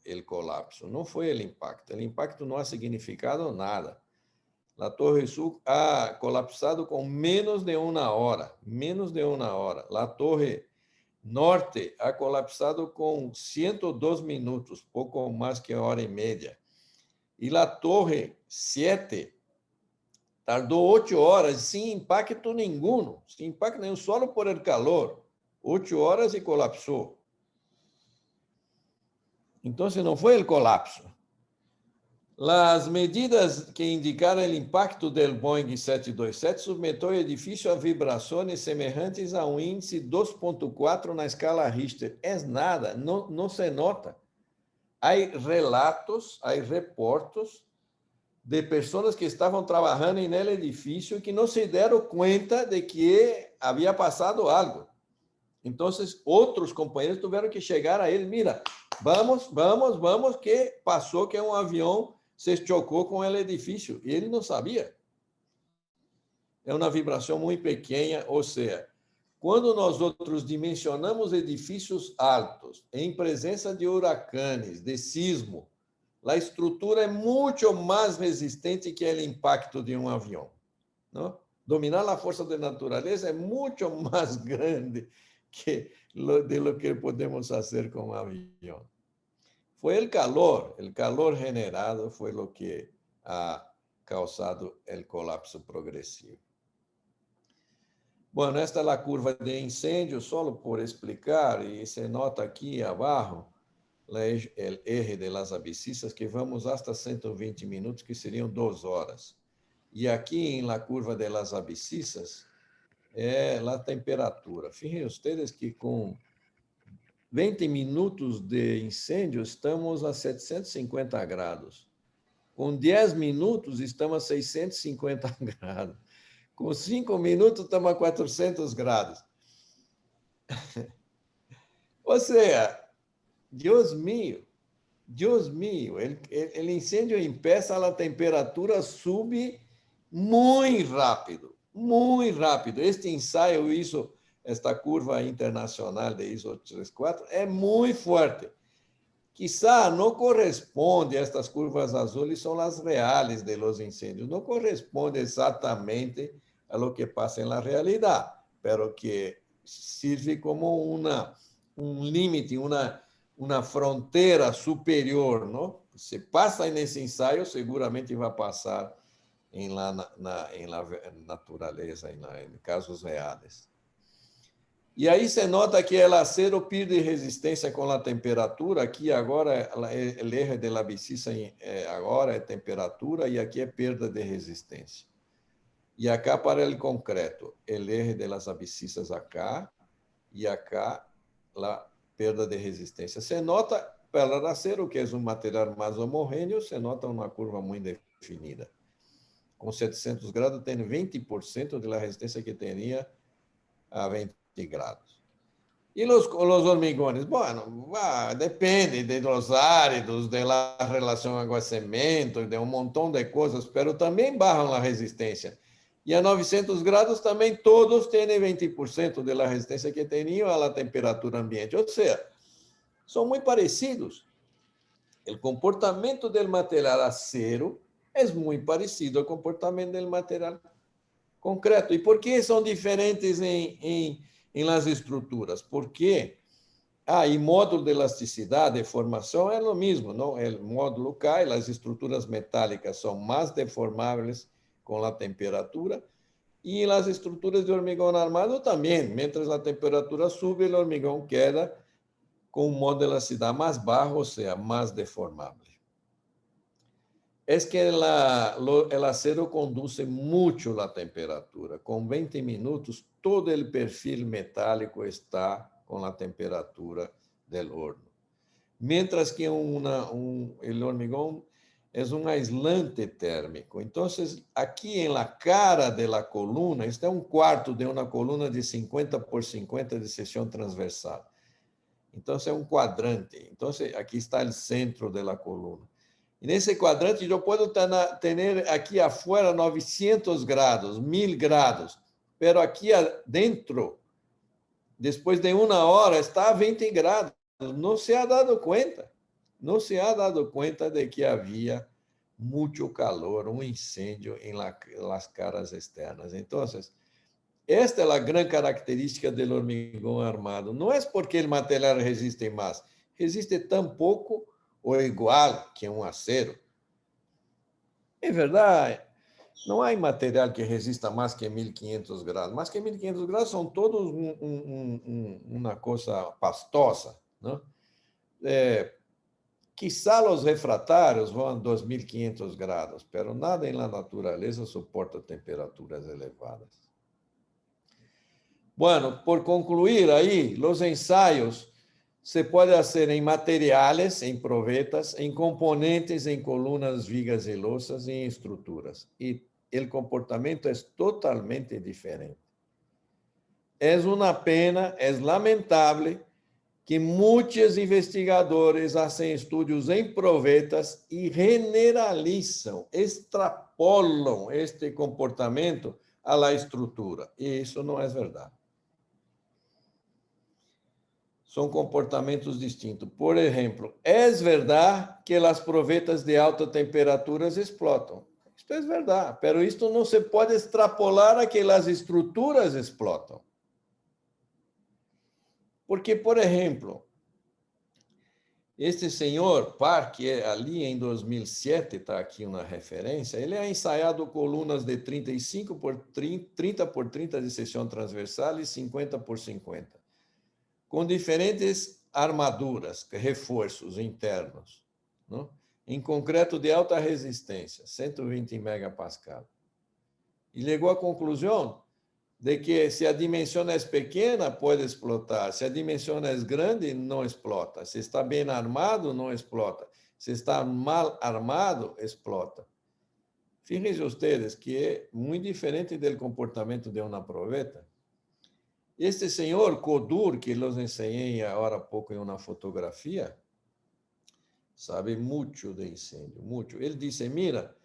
o colapso. Não foi o impacto. O impacto não ha significado nada. A Torre Sul ha colapsado com menos de uma hora. Menos de uma hora. A Torre Norte ha colapsado com 102 minutos, pouco mais que hora e meia. E a Torre 7 tardou 8 horas sem impacto nenhum. Sem impacto nenhum, só por el calor. 8 horas e colapsou. Então, não foi o colapso. As medidas que indicaram o impacto do Boeing 727 submeteu o edifício a vibrações semelhantes a índice 2.4 na escala Richter. É nada, não se nota. Há relatos, há reportes de pessoas que estavam trabalhando no edifício e que não se deram conta de que havia passado algo. Então, outros companheiros tiveram que chegar a ele, mira, vamos, que passou que um avião se chocou com o edifício. E ele não sabia. É uma vibração muito pequena, ou seja, quando nós outros dimensionamos edifícios altos, em presença de huracanes, de sismo, a estrutura é muito mais resistente que o impacto de um avião. Não? Dominar a força da natureza é muito mais grande que de lo que podemos fazer com um avião. Foi o calor generado foi o que ha causado o colapso progressivo. Bom, esta é a curva de incêndio, só por explicar, e se nota aqui abaixo, o eje de las abscissas, que vamos hasta 120 minutos, que seriam 2 horas. E aqui, na curva de las abscissas, é a temperatura. Fijem ustedes que com 20 minutos de incêndio, estamos a 750 graus. Com 10 minutos, estamos a 650 graus. Com 5 minutos, estamos a 400 graus. Ou seja, Deus mío, o incêndio empieza, a temperatura sube muito rápido. Muito rápido. Este ensaio hizo, esta curva internacional de ISO 34, é muito forte. Quizá não corresponde, estas curvas azuis são as reais de los incêndios, não corresponde exatamente a lo que passa na realidade, pero que sirve como um limite, uma fronteira superior, não? Se passa nesse ensaio, seguramente vai passar na natureza, em casos reais. E aí se nota que o acero perde resistência com a temperatura. Aqui agora, o eje de la abscissa agora é temperatura e aqui é perda de resistência. E acá para o concreto, o eje de las abscissas acá e acá a perda de resistência. Se nota, para o acero, que é um material mais homogêneo, se nota uma curva muito definida. Com 700 graus, tem 20% da resistência que teria a 20 graus. E os hormigões? Bueno, depende de los áridos, da relação água-cemento, de um montão de coisas, mas também barram a resistência. E a 900 graus também todos têm 20% da resistência que tinham à temperatura ambiente. Ou seja, são muito parecidos. O comportamento do material acero é muito parecido ao comportamento do material concreto. E por que são diferentes em las estruturas? Porque e módulo de elasticidade e formação é o mesmo, não? O módulo cai, as estruturas metálicas são mais deformáveis com a temperatura e as estruturas de hormigão armado também. Mientras a temperatura sube, o hormigão queda com um módulo de elasticidade mais baixo, ou seja, mais deformável. É que o acero conduz muito a temperatura. Com 20 minutos, todo o perfil metálico está com a temperatura do horno. Mientras que o hormigão é um aislante térmico. Então, aqui na cara da coluna, este é um quarto de uma coluna de 50 por 50 de seção transversal. Então, é um quadrante. Então, aqui está o centro da coluna. E nesse quadrante, eu posso ter aqui afuera 900 grados, 1000 grados, mas aqui dentro, depois de uma hora, está a 20 grados. Não se ha dado conta. Não se ha dado conta de que havia muito calor, um incêndio em las caras externas. Então, esta é a grande característica do hormigão armado. Não é porque o material resiste mais, resiste tão pouco ou igual que um acero. É verdade, não há material que resista mais que 1500 graus. Mais que 1500 graus são todos uma coisa pastosa, não? Quizá os refratários vão a 2500 graus, mas nada na natureza suporta temperaturas elevadas. Bueno, por concluir aí, os ensaios se pode fazer em materiais, em provetas, em componentes, em colunas, vigas e louças e em estruturas. E o comportamento é totalmente diferente. É uma pena, é lamentável que muitos investigadores fazem estudos em provetas e generalizam, extrapolam este comportamento à la estrutura. E isso não é verdade. São comportamentos distintos. Por exemplo, é verdade que as provetas de alta temperatura explotam. Isto é verdade, mas isto não se pode extrapolar a que as estruturas explotam. Porque, por exemplo, este senhor Park, ali em 2007, está aqui uma referência, ele ha ensaiado colunas de 35 por 30 por 30 de seção transversal e 50 por 50. Com diferentes armaduras, reforços internos, não? Em concreto de alta resistência, 120 megapascal. E chegou à conclusão de que se a dimensão é pequena, pode explotar. Se a dimensão é grande, não explota. Se está bem armado, não explota. Se está mal armado, explota. Fíjense vocês que é muito diferente do comportamento de uma proveta. Este senhor Kodur, que los ensinei agora há pouco em uma fotografia, sabe muito de incêndio, muito. Ele disse, mira,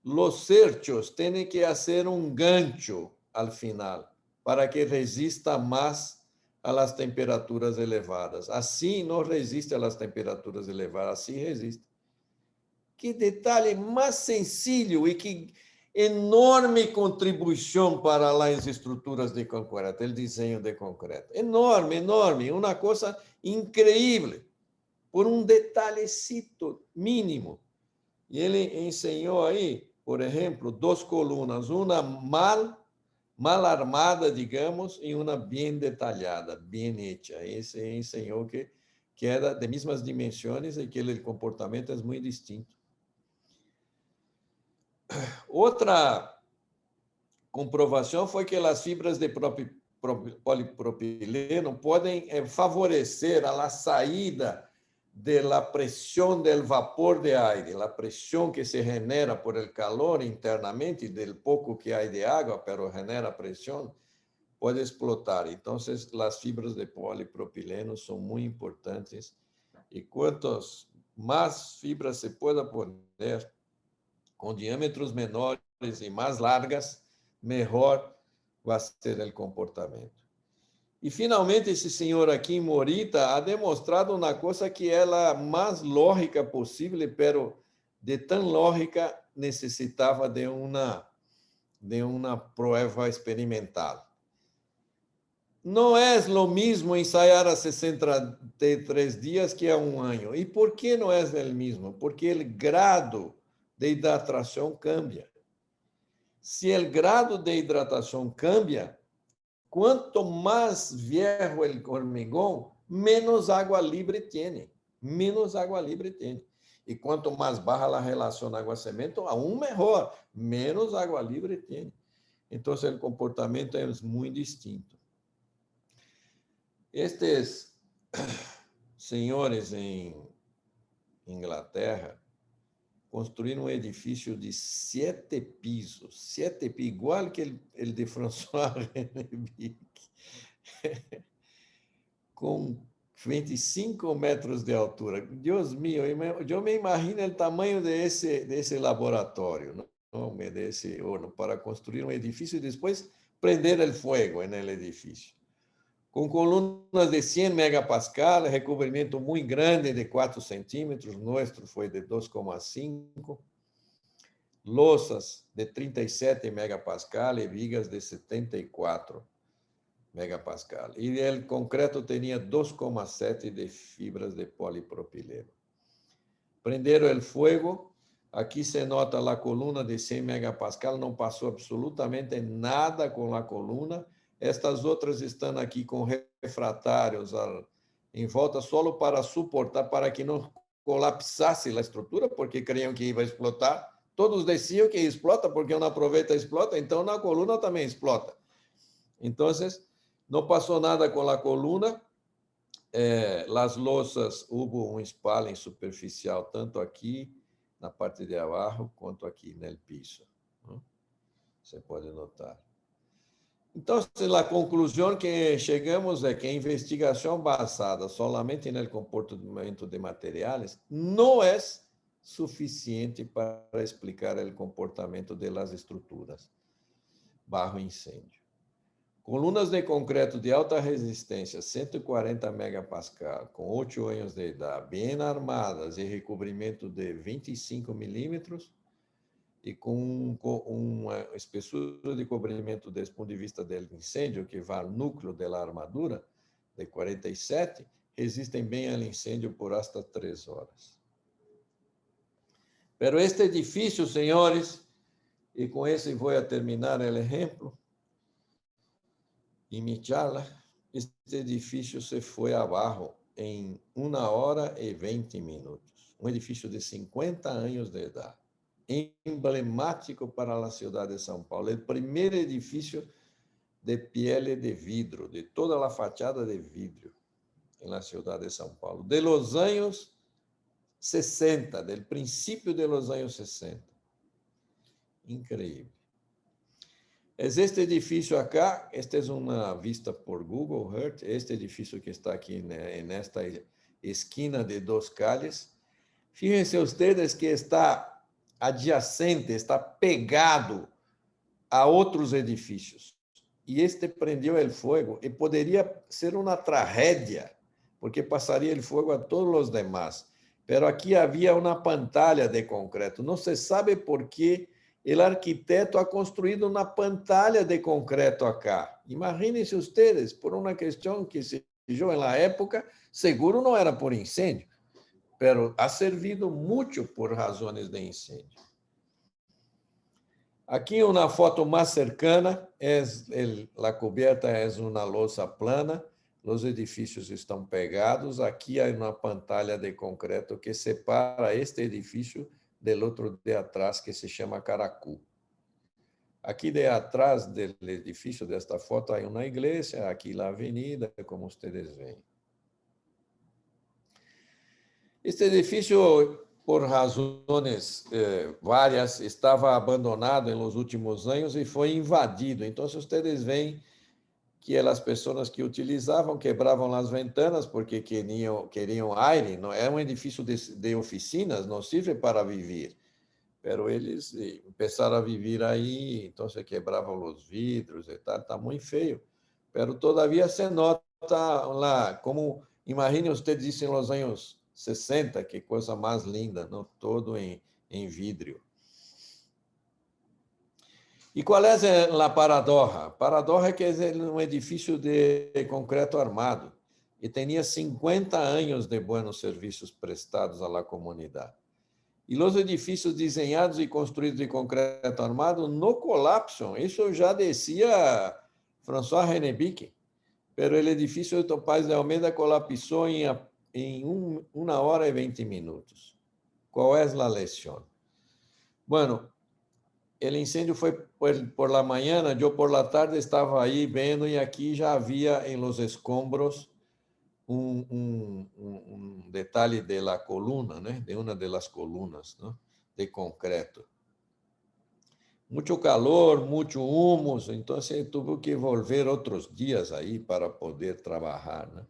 los cerchos têm que fazer um gancho al final, para que resista mais a las temperaturas elevadas. Assim não resiste a las temperaturas elevadas, assim resiste. Que detalhe mais sencillo e que enorme contribuição para as estruturas de concreto, o desenho de concreto. Enorme, enorme, uma coisa incrível, por um detalhecito mínimo. E ele ensinou aí, por exemplo, 2 colunas, uma mal armada, digamos, e uma bem detalhada, bem hecha. Esse ensinou que era de mesmas dimensões e que o comportamento é muito distinto. Outra comprovação foi que as fibras de polipropileno podem favorecer a saída da pressão do vapor de aire, a pressão que se genera por el calor internamente, del pouco que há de água, pero genera pressão, pode explotar. Então, as fibras de polipropileno são muito importantes e quantas mais fibras se pueda poner com diâmetros menores e mais largas, melhor vai ser o comportamento. E, finalmente, esse senhor aqui, Morita, ha demonstrado uma coisa que é a mais lógica possível, pero de tão lógica necessitava de uma de uma prova experimental. Não é o mesmo ensaiar a 63 dias que a um ano. E por que não é o mesmo? Porque o grado de hidratação cambia. Se o grado de hidratação cambia, quanto mais viejo o hormigão, menos água livre tem. Menos água livre tem. E quanto mais baixa a relação água-cemento, aún melhor. Menos água livre tem. Então, o comportamento é muito distinto. Estes senhores em Inglaterra construíram um edifício de 7 pisos, igual que o de François René, com 25 metros de altura. Deus mío, eu me imagino o tamanho desse laboratório, não, desse horno, para construir um edifício e depois prender o fogo no edifício. Com colunas de 100 megapascal, recobrimento muito grande de 4 centímetros, nosso foi de 2,5, louças de 37 megapascal e vigas de 74 megapascal. E o concreto tinha 2,7 de fibras de polipropileno. Prenderam o fogo, aqui se nota a coluna de 100 megapascal, não passou absolutamente nada com a coluna. Estas outras estão aqui com refratários em volta, só para suportar, para que não colapsasse a estrutura, porque creiam que ia explotar. Todos diziam que explota, porque uma aproveita e explota, então na coluna também explota. Então, não passou nada com a coluna. As louças, houve espalho superficial, tanto aqui, na parte de abaixo, quanto aqui no piso. Você pode notar. Então, a conclusão que chegamos é que a investigação basada solamente no comportamento de materiais não é suficiente para explicar o comportamento das estruturas bajo incêndio. Colunas de concreto de alta resistência, 140 megapascal, com 8 anos de idade, bem armadas e recobrimento de 25 milímetros, e com uma espessura de cobrimento desse ponto de vista do incêndio, que vai ao núcleo da armadura, de 47, resistem bem ao incêndio por hasta 3 horas. Pero este edifício, senhores, e com esse vou terminar o exemplo, em minha charla, este edifício se foi abaixo em 1 hora e 20 minutos. Um edifício de 50 anos de idade. Emblemático para a cidade de São Paulo. O primeiro edifício de pele de vidro, de toda a fachada de vidro, na cidade de São Paulo. De los anos 60, do princípio de los anos 60. Incrível. Este edifício acá, esta é uma vista por Google Earth, este edifício que está aqui nesta esquina de 2 calles. Fíjense ustedes que está adjacente, está pegado a outros edifícios. E este prendeu o fogo, e poderia ser uma tragédia, porque passaria o fogo a todos os demais. Pero aqui havia uma pantalla de concreto. Não se sabe por que o arquiteto ha construído uma pantalla de concreto acá. Imaginem-se ustedes, por uma questão que se dio na época, seguro não era por incêndio, pero ha servido muito por razões de incêndio. Aqui uma foto mais cercana, a coberta é uma louça plana, os edifícios estão pegados, aqui há uma pantalla de concreto que separa este edifício do outro de atrás, que se chama Caracu. Aqui de atrás do edifício desta foto há uma igreja, aqui a avenida, como vocês veem. Este edifício, por razões várias, estava abandonado nos últimos anos e foi invadido. Então, vocês veem que as pessoas que utilizavam quebravam as ventanas porque queriam aire. Não é um edifício de oficinas, não serve para viver. Pero eles começaram a viver aí, então se quebravam os vidros e tal. Está muito feio. Pero todavia se nota lá, como imagine vocês dizem nos anos 60, que coisa mais linda, não? Todo em vidro. E qual é a paradoja? A paradoja é que é um edifício de concreto armado e tinha 50 anos de buenos serviços prestados à comunidade. E os edifícios desenhados e construídos de concreto armado não colapsam. Isso já dizia François René-Bic. Pero o edifício de Topaz de Almeida colapsou em 1 hora e 20 minutos. Qual é a lição? Bueno, o incêndio foi por la manhã, eu por la tarde estava aí vendo e aqui já havia em los escombros um detalhe de la coluna, né? De uma das colunas, né? De concreto. Muito calor, muito humus, então tive que volver outros dias aí para poder trabalhar, né?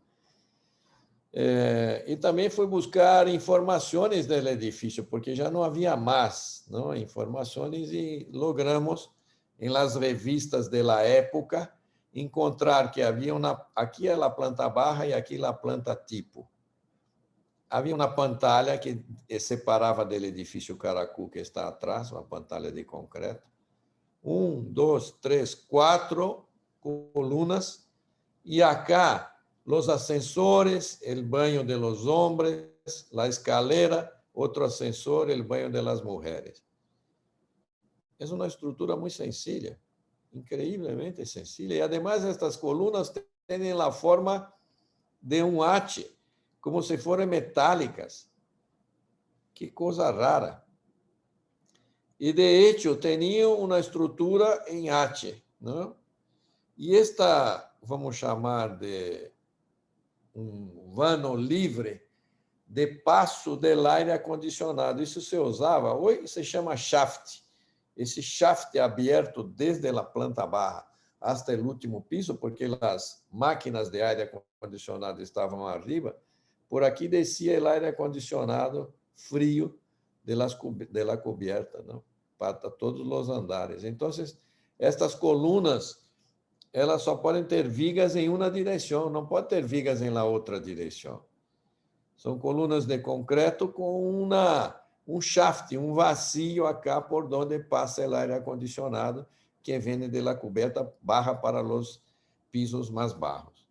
E também fui buscar informações do edifício, porque já não havia mais, não, informações, e logramos, em las revistas da época, encontrar que havia aqui a planta barra e aqui a planta tipo. Havia uma pantalha que separava do edifício Caracu, que está atrás, uma pantalha de concreto. 1, 2, 3, 4 colunas, e acá los ascensores, el baño de los hombres, la escalera, otro ascensor, el baño de las mujeres. Es una estructura muy sencilla, increíblemente sencilla. Y además estas columnas tienen la forma de un H, como si fueran metálicas. Qué cosa rara. Y de hecho tenían una estructura en H, ¿no? Y esta, vamos chamar de vano livre de passo do aire acondicionado. Isso se usava, hoje se chama shaft. Esse shaft é aberto desde a planta baja até o último piso, porque as máquinas de aire acondicionado estavam arriba. Por aqui descia o aire acondicionado frio de la cubierta, não? Para todos os andares. Então, estas colunas, elas só podem ter vigas em uma direção, não pode ter vigas em la outra direção. São colunas de concreto com um shaft, um vazio acá por onde passa o ar acondicionado que vem de la coberta barra para os pisos mais baixos.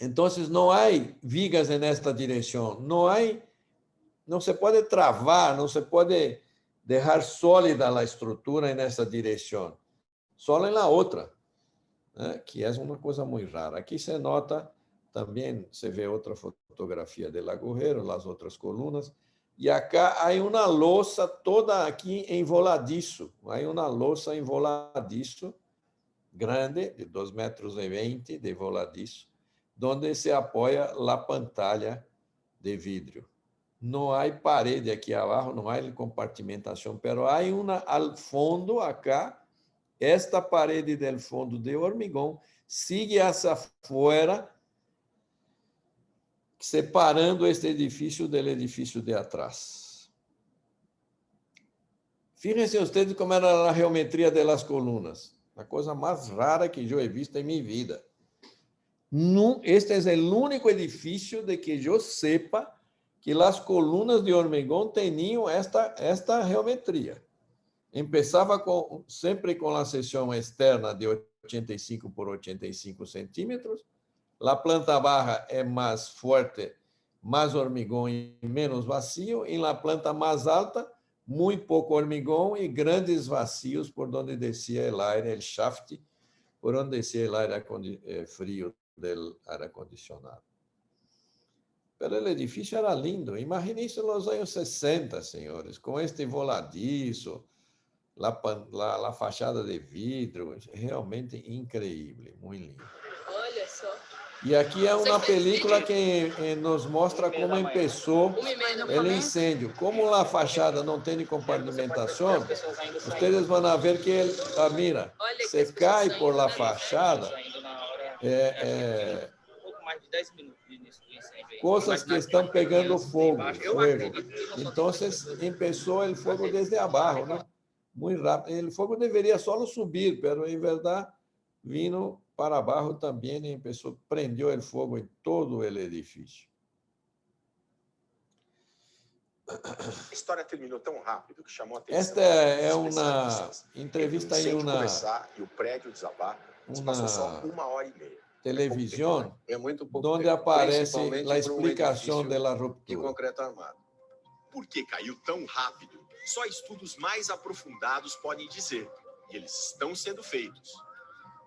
Então, não há vigas nesta direção, não se pode travar, não se pode deixar sólida a estrutura nessa direção. Só em la outra, né? Que é uma coisa muito rara. Aqui se nota também, se vê outra fotografia del agujero, as outras colunas, e acá há uma louça toda aqui em voladiço, há uma louça em voladiço grande, de 2,20 metros de voladiço, onde se apoia a pantalha de vidro. Não há parede aqui abaixo, não há compartimentação, pero há uma ao fundo acá. Esta parede del fundo de hormigão sigue hacia afuera, separando este edifício do edifício de atrás. Fíjense ustedes como era a geometria das colunas. A coisa mais rara que eu he visto em minha vida. Este é o único edifício de que eu sepa que as colunas de hormigão tinham esta geometria. Começava sempre com a seção externa de 85 por 85 centímetros. A planta baja é mais forte, mais hormigão e menos vazio. E na planta mais alta, muito pouco hormigão e grandes vazios por onde descia o ar, o shaft, por onde descia o ar frio do ar acondicionado. Mas o edifício era lindo. Imagine isso nos anos 60, senhores, com este voladiço. La fachada de vidro, realmente increíble, muito lindo. Olha só. E aqui é uma película que nos mostra como começou o incêndio. Como a fachada não tem compartimentação, vocês vão ver que mira, se cai por la fachada, coisas que estão pegando fogo. Então, começou o fogo desde abaixo, né? Muito rápido. O fogo deveria só subir, mas, em verdade, vindo para baixo também e prendeu o fogo em todo o edifício. A história terminou tão rápido que chamou a atenção. Esta é uma entrevista em uma começar e o prédio desabar, se passou só 1h30. televisão, É muito pouco onde tempo, aparece principalmente a para explicação edifício da de ruptura. concreto armado. Por que caiu tão rápido? Só estudos mais aprofundados podem dizer, e eles estão sendo feitos.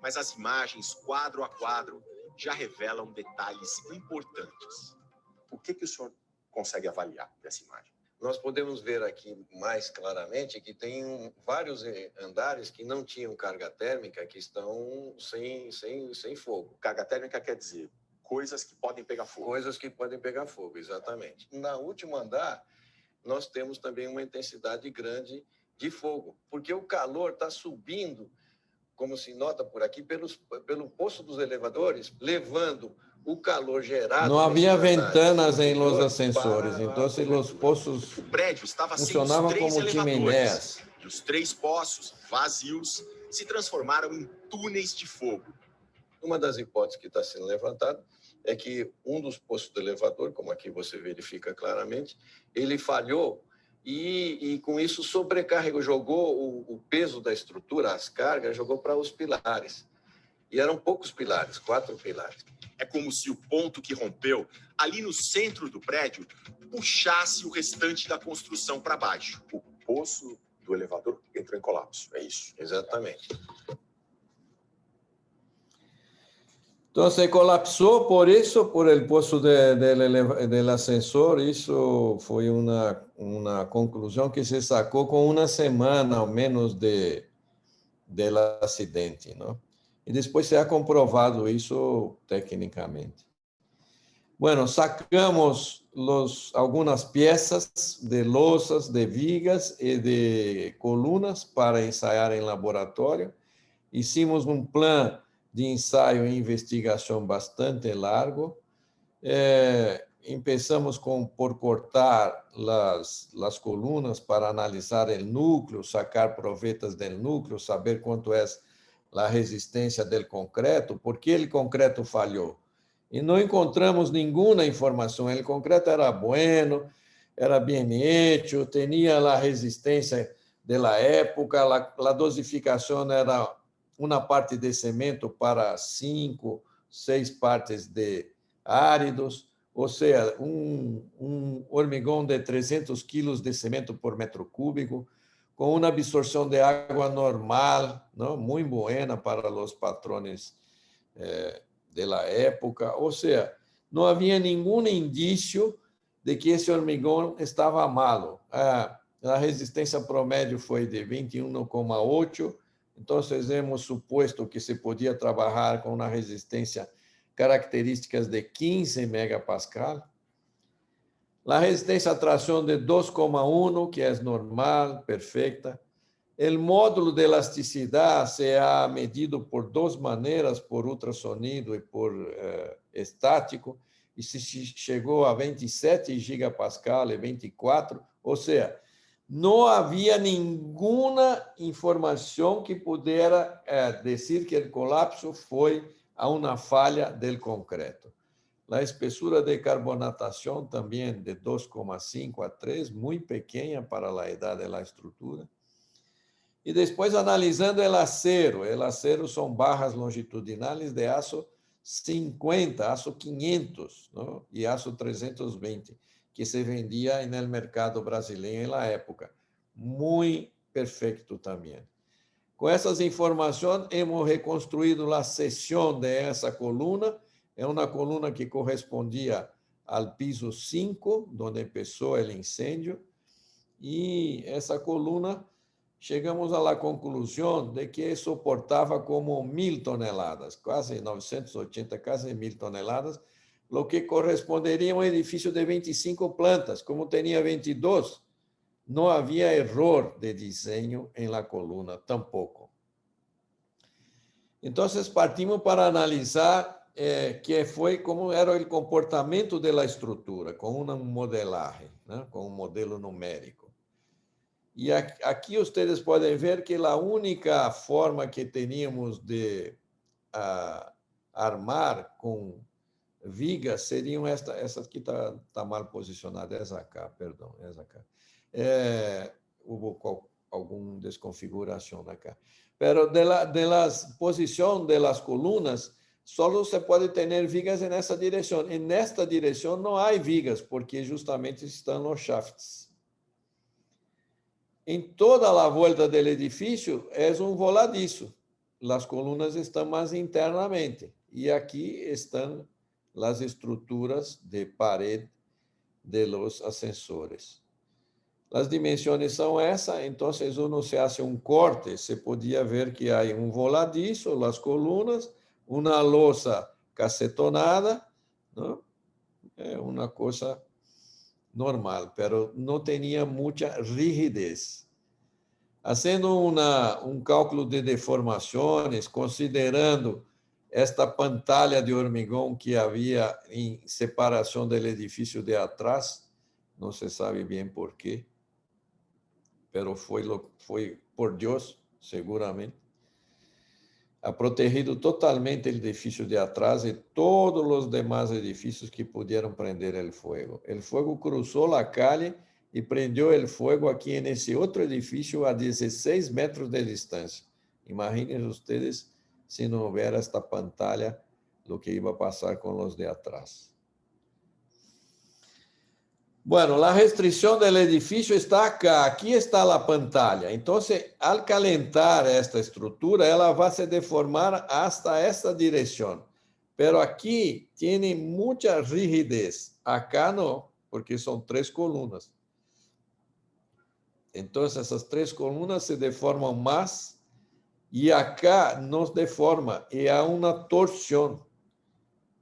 Mas as imagens, quadro a quadro, já revelam detalhes importantes. O que o senhor consegue avaliar dessa imagem? Nós podemos ver aqui mais claramente que tem vários andares que não tinham carga térmica, que estão sem fogo. Carga térmica quer dizer coisas que podem pegar fogo. Coisas que podem pegar fogo, exatamente. Na último andar, nós temos também uma intensidade grande de fogo, porque o calor está subindo, como se nota por aqui, pelo poço dos elevadores, levando o calor gerado. Não havia ventanas em los ascensores, então os poços o prédio estava funcionavam sem os 3 como chimeneias. E os 3 poços, vazios, se transformaram em túneis de fogo. Uma das hipóteses que está sendo levantada é que um dos poços do elevador, como aqui você verifica claramente, ele falhou e com isso sobrecarregou, jogou o peso da estrutura, as cargas, jogou para os pilares. E eram poucos pilares, 4 pilares. É como se o ponto que rompeu, ali no centro do prédio, puxasse o restante da construção para baixo. O poço do elevador entrou em colapso, é isso? Exatamente. Então, se colapsou por isso, por el poço del ascensor. Isso foi uma conclusão que se sacou com uma semana, ao menos, do acidente, não? E depois se ha comprovado isso tecnicamente. Bueno, sacamos algumas peças de losas, de vigas e de colunas para ensaiar em laboratório. Hicimos um plano de ensaio e investigação bastante largo. Começamos por cortar as colunas para analisar o núcleo, sacar provetas do núcleo, saber quanto é a resistência do concreto, por que o concreto falhou. E não encontramos nenhuma informação. O concreto era bueno, era bem hecho, tinha a resistência da época, a dosificação era uma parte de cimento para 5, 6 partes de áridos, ou seja, um hormigão de 300 quilos de cimento por metro cúbico, com uma absorção de água normal, não, muito buena para os patrões da época. Ou seja, não havia nenhum indício de que esse hormigão estava malo. A resistência promédio foi de 21,8, então hemos suposto que se podia trabalhar com uma resistência características de 15 megapascal. A resistência à tração de 2,1, que é normal, perfeita. O módulo de elasticidade se ha medido por 2 maneiras, por ultrassonido e por estático, e se chegou a 27 gigapascal e 24, ou seja, não havia nenhuma informação que pudesse dizer que o colapso foi a uma falha do concreto. A espessura de carbonatação também de 2,5 a 3, muito pequena para a idade da estrutura. E depois, analisando o acero são barras longitudinais de aço 50, aço 500, não? E aço 320, que se vendia no mercado brasileiro na época. Muito perfeito também. Com essas informações, hemos reconstruído a seção dessa coluna. É uma coluna que correspondia ao piso 5, onde começou o incêndio. E essa coluna, chegamos à conclusão de que suportava como 1.000 toneladas, quase 980, quase 1.000 toneladas, o que corresponderia a um edifício de 25 plantas. Como tinha 22, não havia erro de desenho em la coluna, tampouco. Então, partimos para analisar que foi como era o comportamento da estrutura, com uma modelagem, né? Com um modelo numérico. E aqui vocês podem ver que a única forma que teníamos de armar com vigas seriam essa que está mal posicionada, essa cá, perdão, essa cá. Houve alguma desconfiguração acá. Pero de la posición de las columnas, solo se puede tener vigas en esa dirección. En esta dirección no hay vigas, porque justamente están los shafts. En toda la vuelta del edificio es un voladizo. Las columnas están más internamente. Y aquí están las estructuras de pared de los ascensores. Las dimensiones son esas, entonces uno se hace un corte, se podía ver que hay un voladizo, las columnas, una losa casetonada, ¿no? Una cosa normal, pero no tenía mucha rigidez. Haciendo un cálculo de deformaciones, considerando esta pantalla de hormigón que había en separación del edificio de atrás, no se sabe bien por qué, pero foi por Deus, seguramente, ha protegido totalmente o edifício de atrás e todos os demais edifícios que puderam prender o fogo. O fogo cruzou a calle e prendeu o fogo aqui nesse outro edifício a 16 metros de distância. Imaginem vocês se não houvesse esta pantalla, o que ia passar com os de atrás. Bueno, la restricción del edificio está acá. Aquí está la pantalla. Entonces, al calentar esta estructura, ela va a se deformar hasta esta dirección. Pero aquí tiene mucha rigidez. Acá no, porque son 3 columnas. Entonces, esas 3 columnas se deforman más y acá no deforma y hay una torsión.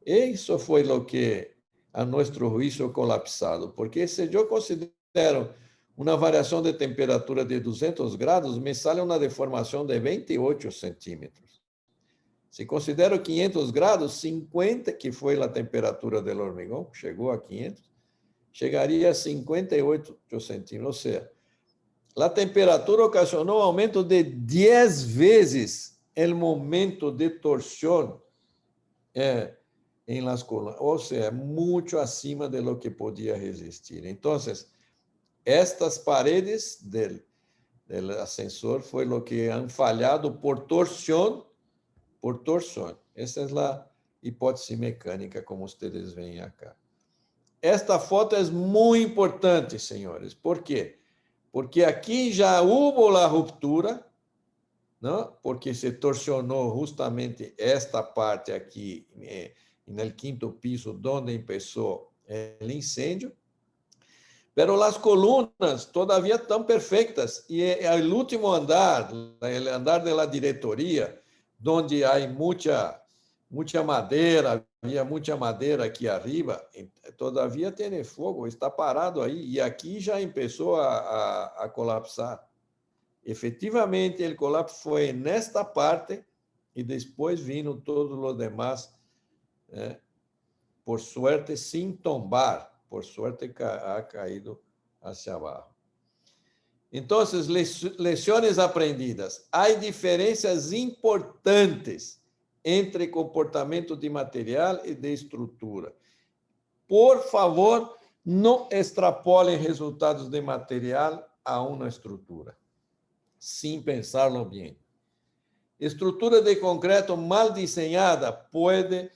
Eso fue lo que a nuestro juicio colapsado, porque se eu considero uma variação de temperatura de 200 graus, me sale uma deformação de 28 centímetros. Se considero 500 graus, 50, que foi a temperatura do hormigão, chegou a 500, chegaria a 58 centímetros. Ou seja, a temperatura ocasionou um aumento de 10 vezes o momento de torsión en las columnas, o sea, mucho acima de lo que podía resistir. Entonces, estas paredes del ascensor fue lo que han fallado por torsión. Esa es la hipótesis mecánica, como ustedes ven acá. Esta foto es muy importante, señores. ¿Por qué? Porque aquí ya hubo la ruptura, ¿no? Porque se torsionó justamente esta parte aquí, en el 5º piso, donde empezó el incendio. Pero las columnas todavía están perfectas. Y el último andar, el andar de la directoría, donde hay mucha madera, había mucha madera aquí arriba, todavía tiene fuego, está parado ahí. Y aquí ya empezó a colapsar. Efectivamente, el colapso fue en esta parte y después vino todos los demás. Por suerte, sin tombar, por suerte ha caído hacia abajo. Entonces, lecciones aprendidas. Hay diferencias importantes entre comportamiento de material y de estructura. Por favor, no extrapolen resultados de material a una estructura, sin pensarlo bien. Estrutura de concreto mal diseñada puede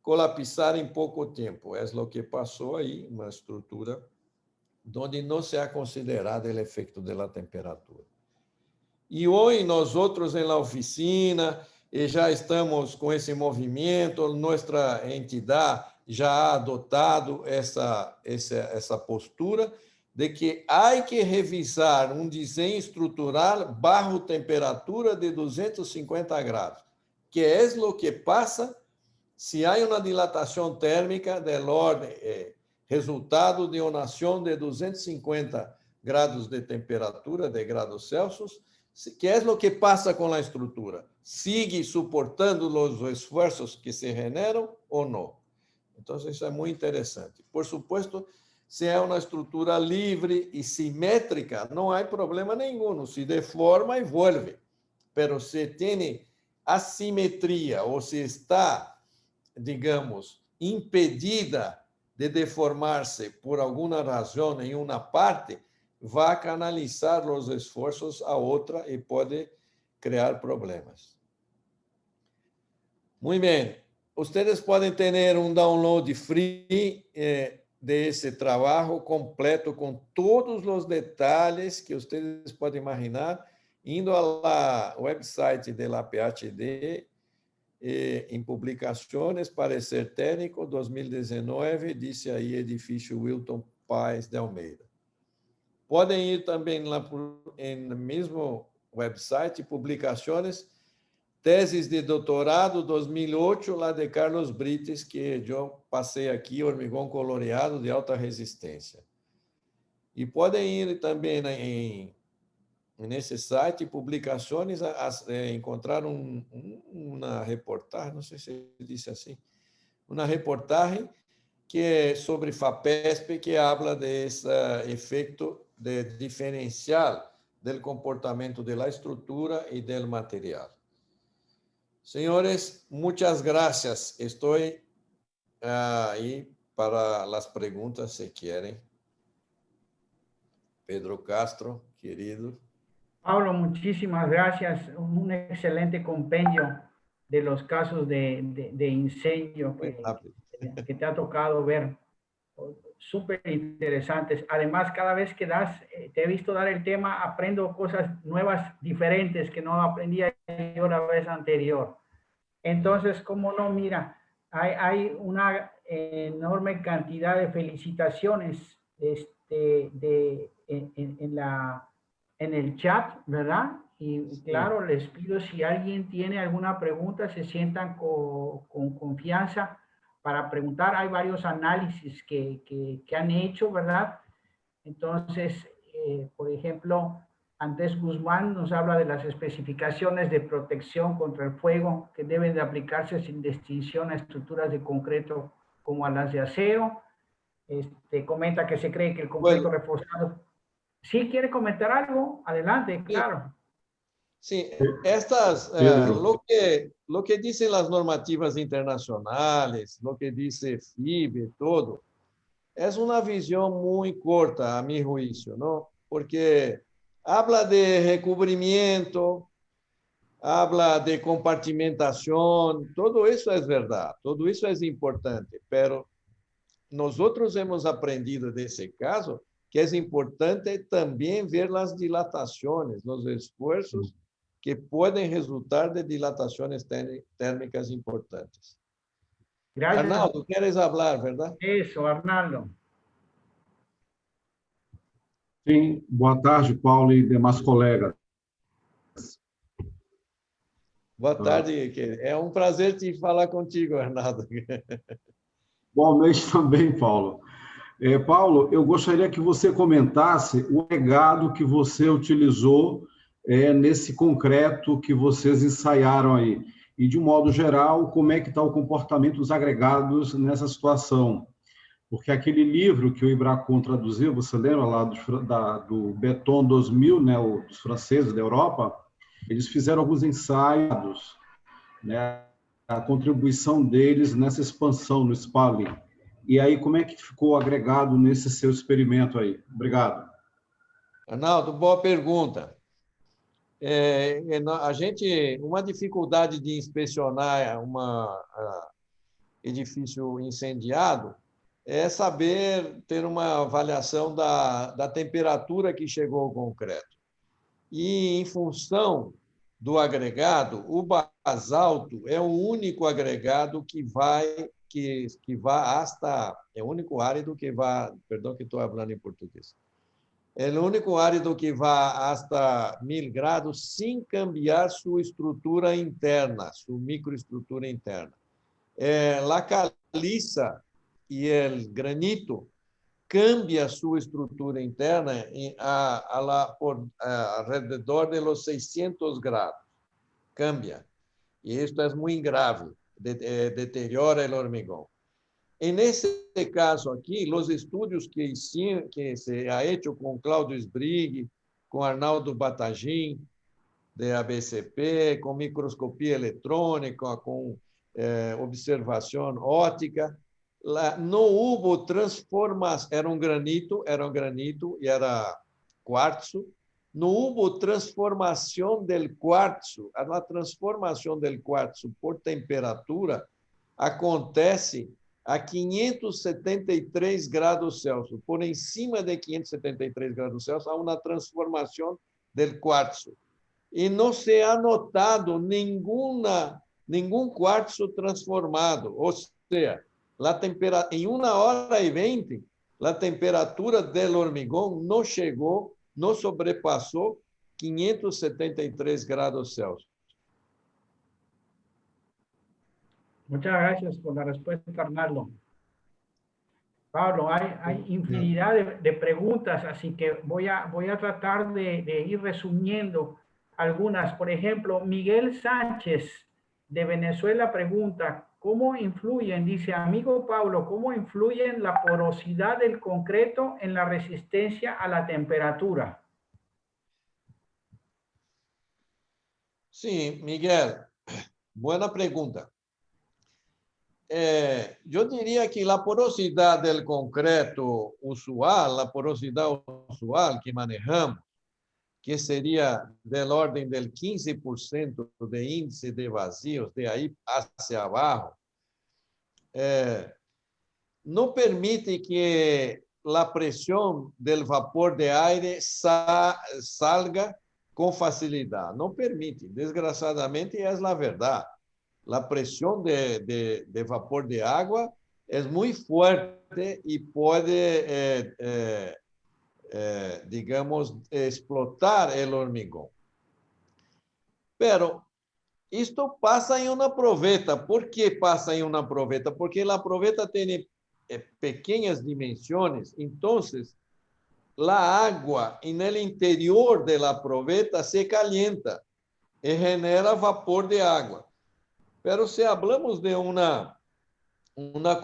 colapsar em pouco tempo. É o que passou aí, uma estrutura onde não se ha considerado o efeito da temperatura. E hoje, nós outros em la oficina, já estamos com esse movimento, nossa entidade já ha adotado essa postura de que há que revisar um desenho estrutural bajo temperatura de 250 graus, que é o que passa se há uma dilatação térmica del orden, resultado de uma ação de 250 graus de temperatura, de graus Celsius, que é o que passa com a estrutura? Sigue suportando os esforços que se generam ou não? Então, isso é muito interessante. Por supuesto, se é uma estrutura livre e simétrica, não há problema nenhum, se deforma e volve. Mas se tem assimetria ou se está, digamos, impedida de deformar-se por alguma razão em uma parte, vai canalizar os esforços a outra e pode criar problemas. Muito bem. Ustedes podem ter um download free de esse trabalho completo com todos os detalhes que ustedes podem imaginar, indo ao website da PhD, em publicações, parecer técnico 2019, disse aí edifício Wilton Paes de Almeida. Podem ir também lá no mesmo website, publicações, teses de doutorado 2008, lá de Carlos Brites, que eu passei aqui, hormigão coloreado de alta resistência. E podem ir também nesse site, publicações, encontrar uma reportagem, não sei se disse assim, uma reportagem que é sobre FAPESP, que habla desse efeito de diferencial do comportamento da estrutura e do material. Senhores, muitas graças. Estou aí para as perguntas, se querem. Pedro Castro, querido. Pablo, muchísimas gracias. Un excelente compendio de los casos de incendio que te ha tocado ver. Súper interesantes. Además, cada vez que te he visto dar el tema, aprendo cosas nuevas, diferentes, que no aprendía yo la vez anterior. Entonces, ¿cómo no? Mira, hay una enorme cantidad de felicitaciones en el chat, ¿verdad? Y claro, les pido si alguien tiene alguna pregunta, se sientan con confianza para preguntar. Hay varios análisis que han hecho, ¿verdad? Entonces, por ejemplo, Andrés Guzmán nos habla de las especificaciones de protección contra el fuego que deben de aplicarse sin distinción a estructuras de concreto como a las de acero. Comenta que se cree que el concreto reforzado... ¿Sí quiere comentar algo? Adelante, claro. Sí, lo que dicen las normativas internacionales, lo que dice FIB, todo, es una visión muy corta, a mi juicio, ¿no? Porque habla de recubrimiento, habla de compartimentación, todo eso es verdad, todo eso es importante, pero nosotros hemos aprendido de ese caso que es importante también ver las dilataciones, los esfuerzos que pueden resultar de dilataciones térmicas importantes. Gracias. Arnaldo, ¿quieres hablar, verdad? Eso, Arnaldo. Sim, boa tarde, Paulo e demais colegas. Boa tarde, é um prazer te falar contigo, Arnaldo. Boa noite também, Paulo. Paulo, eu gostaria que você comentasse o legado que você utilizou nesse concreto que vocês ensaiaram aí. E, de um modo geral, como é que está o comportamento dos agregados nessa situação. Porque aquele livro que o Ibracon traduziu, você lembra lá do Beton 2000, né, dos franceses da Europa, eles fizeram alguns ensaios, né, a contribuição deles nessa expansão no Spalin. E aí, como é que ficou agregado nesse seu experimento aí? Obrigado. Arnaldo, boa pergunta. Uma dificuldade de inspecionar um edifício incendiado é saber ter uma avaliação da temperatura que chegou ao concreto. E, em função do agregado, o basalto é o único agregado que vai hasta... É o único árido que vai... Perdão que estou falando em português. É o único árido que vai hasta 1000 graus sem cambiar sua estrutura interna, sua microestrutura interna. La caliza e o granito cambia sua estrutura interna ao redor de los 600 graus. Cambia. E isto é muito grave. Deteriora o hormigão. Nesse caso aqui, os estudos que se ha hecho com Cláudio Sbrigg, com Arnaldo Batagin, de ABCP, com microscopia eletrônica, com observação óptica, no hubo transformação, era um granito e era quartzo. No hubo transformação del quartzo. A transformação del quartzo por temperatura acontece a 573 graus Celsius. Por em cima de 573 graus Celsius, há uma transformação del quartzo. E não se ha notado nenhum quartzo transformado. Ou seja, em 1h20, a temperatura do hormigão não chegou, não sobrepassou 573 graus Celsius. Muchas gracias por la respuesta, Arnaldo. Pablo, hay infinidad de preguntas, así que voy a tratar de ir resumiendo algunas. Por ejemplo, Miguel Sánchez de Venezuela pregunta, ¿cómo influyen, dice amigo Pablo, cómo influyen la porosidad del concreto en la resistencia a la temperatura? Sí, Miguel, buena pregunta. Yo diría que la porosidad del concreto usual, la porosidad usual que manejamos, que sería del orden del 15% de índice de vacíos, de ahí hacia abajo, no permite que la presión del vapor de aire salga con facilidad. No permite, desgraciadamente es la verdad. La presión de vapor de agua es muy fuerte y puede, digamos, explotar el hormigón. Pero esto pasa en una proveta. ¿Por qué pasa en una proveta? Porque la proveta tiene pequeñas dimensiones. Entonces, la agua en el interior de la proveta se calienta y genera vapor de agua. Pero si hablamos de una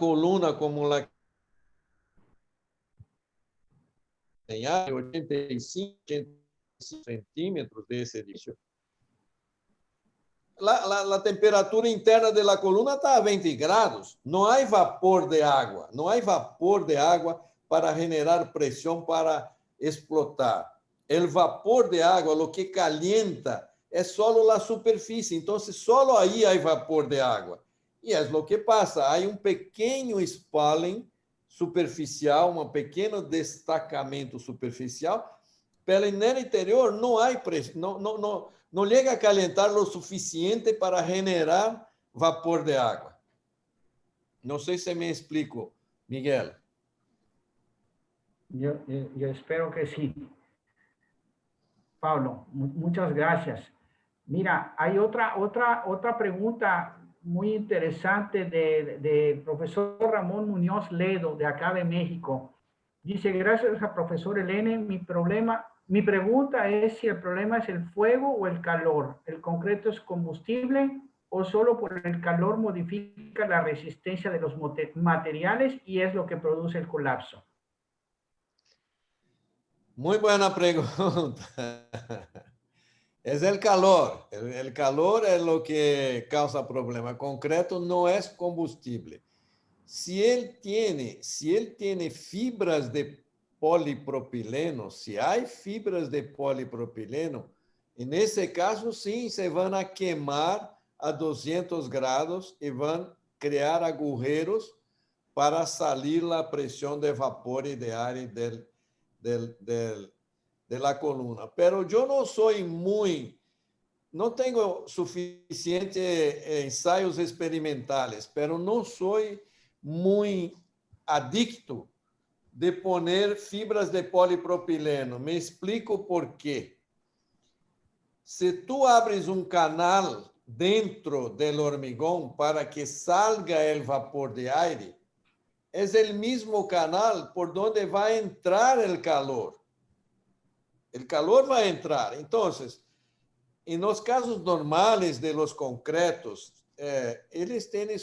columna como la que tem 85 centímetros de ese edificio, la temperatura interna de la columna está a 20 grados. No hay vapor de agua. No hay vapor de agua para generar presión para explotar. El vapor de agua, lo que calienta, es solo la superficie. Entonces, solo ahí hay vapor de agua. Y es lo que pasa. Hay un pequeño spalling superficial, un pequeño destacamento superficial, pero en el interior no hay presión, no llega a calentar lo suficiente para generar vapor de agua. No sé si me explico, Miguel. Yo espero que sí. Pablo, muchas gracias. Mira, hay otra pregunta muy interesante del profesor Ramón Muñoz Ledo, de acá de México. Dice, gracias al profesor Elene, mi pregunta es si el problema es el fuego o el calor. ¿El concreto es combustible o solo por el calor modifica la resistencia de los materiales y es lo que produce el colapso? Muy buena pregunta. Es el calor. El calor es lo que causa problema. El concreto no es combustible. Si él tiene fibras de polipropileno, si hay fibras de polipropileno, en ese caso sí se van a quemar a 200 grados y van a crear agujeros para salir la presión de vapor y de aire de la columna. Pero yo no tengo suficientes ensayos experimentales, pero no soy muy adicto de poner fibras de polipropileno. Me explico por qué. Si tú abres un canal dentro del hormigón para que salga el vapor de aire, es el mismo canal por donde va a entrar el calor. El calor va a entrar. Entonces, en los casos normales de los concretos, ellos tienen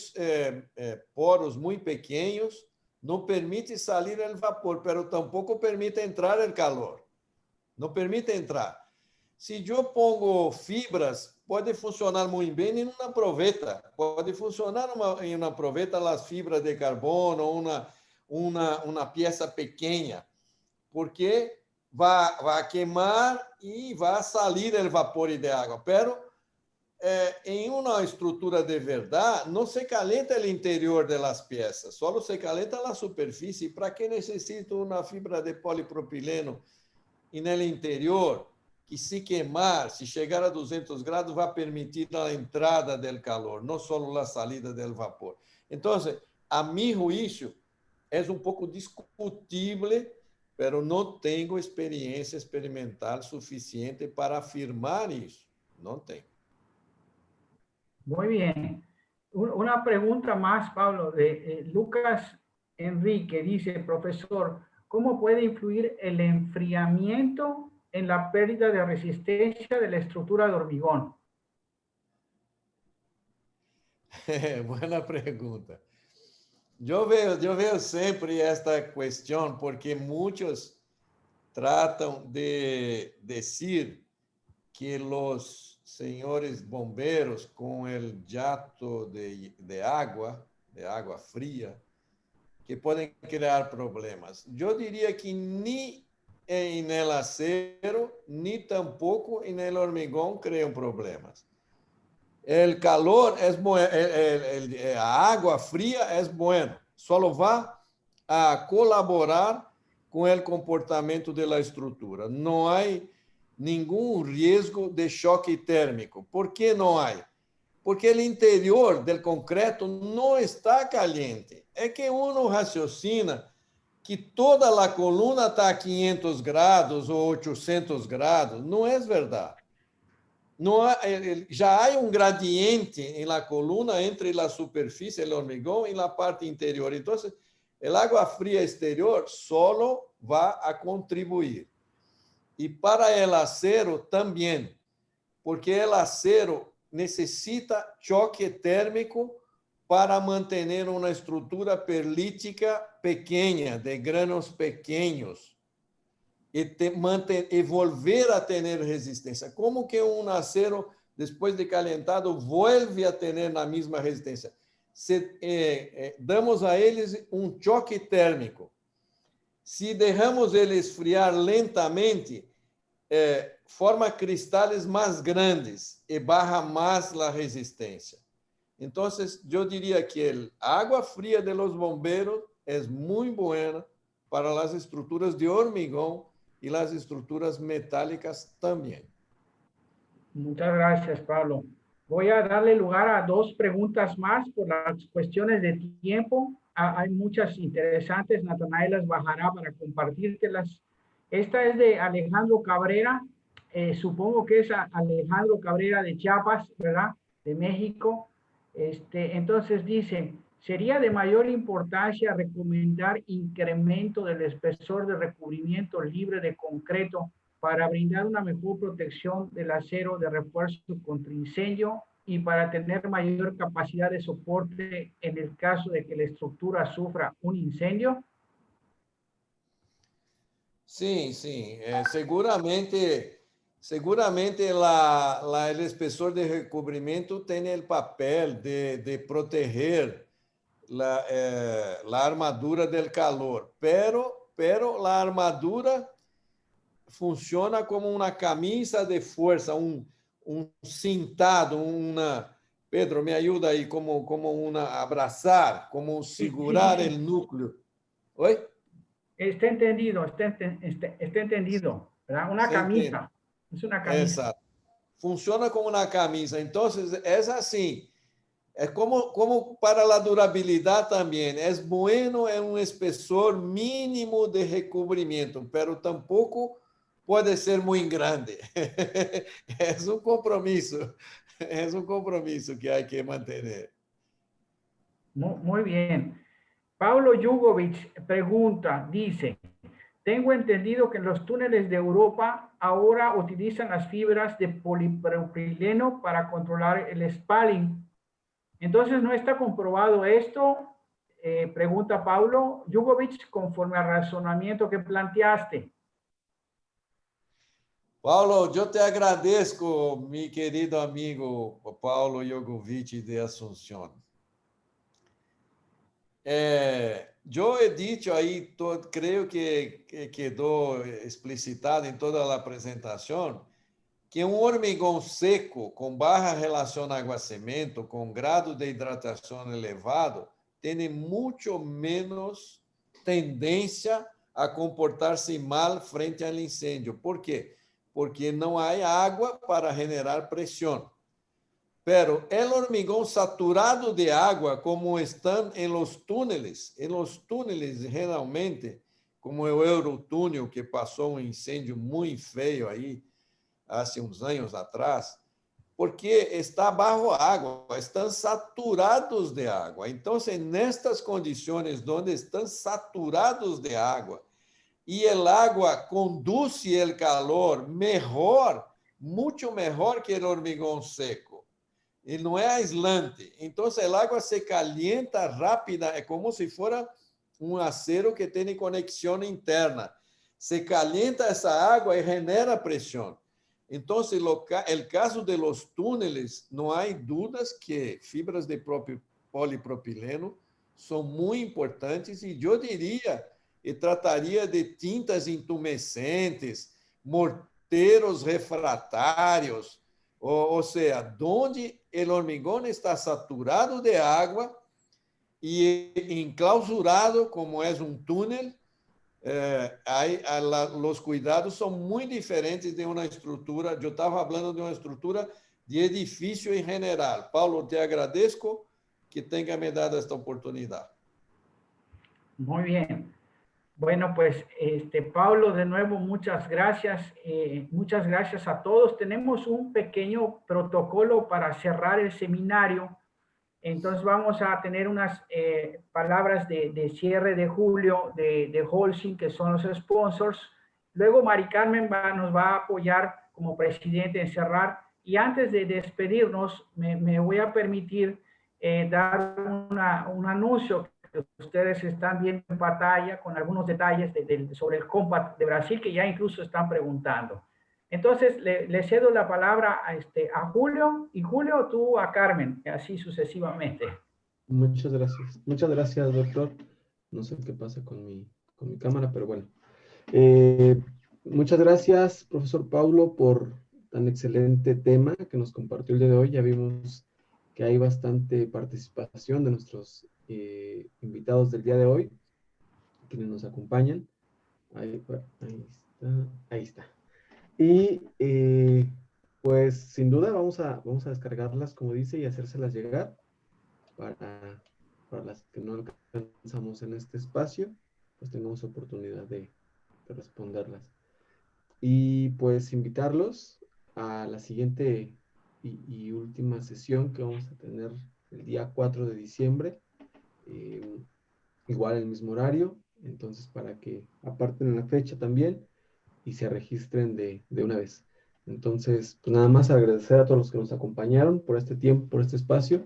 poros muy pequeños, no permite salir el vapor, pero tampoco permite entrar el calor. No permite entrar. se eu pongo fibras, pode funcionar muito bem em uma proveta. Pode funcionar em uma proveta as fibras de carbono, uma peça pequena, porque vai queimar e vai sair o vapor de água. Pero em uma estrutura de verdade, não se calienta o interior das peças, só se calienta a superfície. Para que necessito uma fibra de polipropileno no interior, que se queimar, se chegar a 200 graus, vai permitir a entrada do calor, não só a saída do vapor. Então, a meu juízo, é pouco discutível, mas não tenho experiência experimental suficiente para afirmar isso. Não tenho. Muy bien. Una pregunta más, Pablo, de Lucas Enrique. Dice, profesor, ¿cómo puede influir el enfriamiento en la pérdida de resistencia de la estructura de hormigón? Buena pergunta. Eu vejo sempre esta questão porque muitos tratam de dizer que os senhores bombeiros com o jato de água fria, que podem criar problemas. Eu diria que nem em el acero, nem tampouco em el hormigón criam problemas. El calor a água fria é bueno, só vai a colaborar com o comportamento da estrutura. Não há nenhum risco de choque térmico. Por que não há? Porque o interior do concreto não está caliente. É que uno raciocina que toda a coluna está a 500 graus ou 800 graus. Não é verdade. Não há, já há gradiente na coluna entre a superfície, o hormigão, e a parte interior. Então, a água fria exterior só vai a contribuir. E para o acero também, porque o acero necessita choque térmico para manter uma estrutura perlítica pequena, de granos pequenos, e volver a ter resistência. Como que acero, depois de calentado, volve a ter a mesma resistência? Damos a eles choque térmico. Se deixamos ele esfriar lentamente, forma cristais mais grandes e barra mais a resistência. Então, eu diria que a água fria de los bombeiros é muito boa para as estruturas de hormigão e as estruturas metálicas também. Muchas gracias, Pablo. Voy a darle lugar a dos preguntas más por las cuestiones de tiempo. Hay muchas interesantes. Natanael las bajará para compartírtelas. Esta es de Alejandro Cabrera. Supongo que es Alejandro Cabrera de Chiapas, ¿verdad? De México. Entonces dice, ¿sería de mayor importancia recomendar incremento del espesor de recubrimiento libre de concreto para brindar una mejor protección del acero de refuerzo contra incendio y para tener mayor capacidad de soporte en el caso de que la estructura sufra un incendio? Sim, sim. Seguramente o espessor de recobrimento tem o papel de proteger a armadura do calor, pero a armadura funciona como uma camisa de força, cintado, Pedro, me ajuda aí, como abraçar, como segurar o núcleo. Oi? Está entendido, está entendido, ¿verdad? Una camisa. Es una camisa. Exato. Funciona como uma camisa. Então, é assim. É como para a durabilidade também. É bueno em um espessor mínimo de recobrimento, pero tampouco pode ser muito grande. É um compromisso. É um compromisso que há que manter. Muy bien. Pablo Yugovich pregunta, dice, tengo entendido que los túneles de Europa ahora utilizan las fibras de polipropileno para controlar el spalling. Entonces, ¿no está comprobado esto? Pregunta Pablo Yugovich, conforme al razonamiento que planteaste. Paulo, eu te agradeço, meu querido amigo Paulo Iogovic de Asunción. Eu he dicho aí, creio que quedou explicitado em toda a apresentação, que um hormigão seco com baixa relação água-cemento, com grado de hidratação elevado, tem muito menos tendência a comportar-se mal frente ao incêndio. Por quê? Porque não há água para generar pressão. Pero el hormigón saturado de agua, como están en los túneles generalmente, como el Eurotúnel, que pasó un incendio muy feo ahí hace uns años atrás, porque está bajo agua, están saturados de agua. Entonces, nestas condiciones donde están saturados de agua y el agua conduce el calor mejor, mucho mejor que el hormigón seco. Ele não é aislante. Então, a água se calienta rápida, é como se fosse um acero que tem conexão interna. Se calienta essa água e genera pressão. Então, o caso de los túneles, não há dúvidas que fibras de polipropileno são muito importantes e eu diria, e trataria de tintas intumescentes, morteiros refratários, ou seja, onde o hormigón está saturado de água e enclausurado, como é um túnel, os cuidados são muito diferentes de uma estrutura. Eu estava falando de uma estrutura de edifício em general. Paulo, te agradeço que tenha me dado esta oportunidade. Muy bien. Bueno, pues, Pablo, de nuevo, muchas gracias a todos. Tenemos un pequeño protocolo para cerrar el seminario. Entonces vamos a tener unas palabras de cierre de Julio, de Holcim, que son los sponsors. Luego Mari Carmen nos va a apoyar como presidente en cerrar. Y antes de despedirnos, me voy a permitir dar un anuncio que ustedes están viendo en pantalla con algunos detalles sobre el Compact de Brasil que ya incluso están preguntando. Entonces, le cedo la palabra a Julio, y Julio, tú a Carmen, y así sucesivamente. Muchas gracias. Muchas gracias, doctor. No sé qué pasa con mi cámara, pero bueno. Muchas gracias, profesor Paulo, por tan excelente tema que nos compartió el día de hoy. Ya vimos que hay bastante participación de nuestros invitados del día de hoy, quienes nos acompañan. Ahí está. Y pues sin duda vamos a descargarlas, como dice, y hacérselas llegar para las que no alcanzamos en este espacio, pues tengamos oportunidad de responderlas. Y pues invitarlos a la siguiente y última sesión que vamos a tener el día 4 de diciembre, igual el mismo horario, entonces para que aparten la fecha también y se registren de una vez. Entonces, pues nada más agradecer a todos los que nos acompañaron por este tiempo, por este espacio.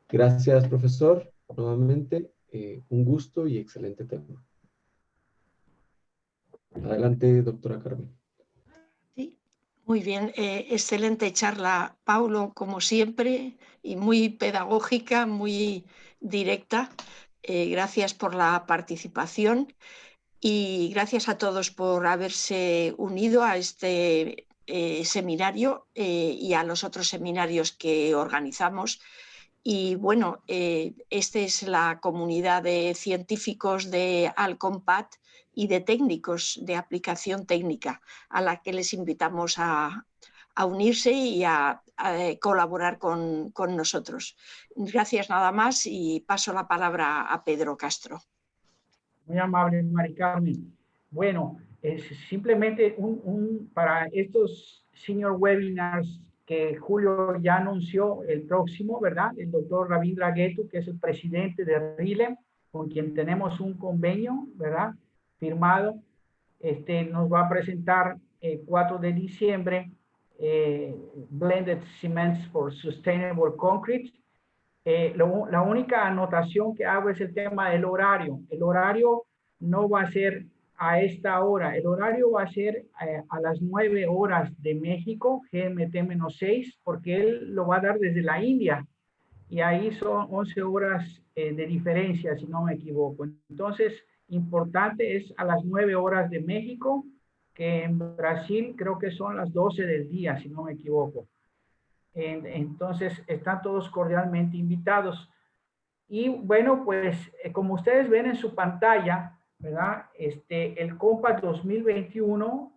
Gracias, profesor, nuevamente, un gusto y excelente tema. Adelante, doctora Carmen. Sí, muy bien, excelente charla, Paulo, como siempre, y muy pedagógica, muy directa. Gracias por la participación. Y gracias a todos por haberse unido a este seminario y a los otros seminarios que organizamos. Y bueno, esta es la comunidad de científicos de Alcompat y de técnicos de aplicación técnica a la que les invitamos a unirse y a colaborar con nosotros. Gracias nada más y paso la palabra a Pedro Castro. Muy amable, Mari Carmen. Bueno, simplemente para estos senior webinars que Julio ya anunció el próximo, ¿verdad? El doctor Ravindra Gettu, que es el presidente de RILEM, con quien tenemos un convenio, ¿verdad? Firmado. Nos va a presentar el 4 de diciembre Blended Cements for Sustainable Concrete. La única anotación que hago es el tema del horario. El horario no va a ser a esta hora. El horario va a ser a las 9 horas de México, GMT-6, porque él lo va a dar desde la India. Y ahí son 11 horas de diferencia, si no me equivoco. Entonces, importante es a las 9 horas de México, que en Brasil creo que son las 12 del día, si no me equivoco. Entonces, están todos cordialmente invitados. Y bueno, pues como ustedes ven en su pantalla, ¿verdad? El COMPAS 2021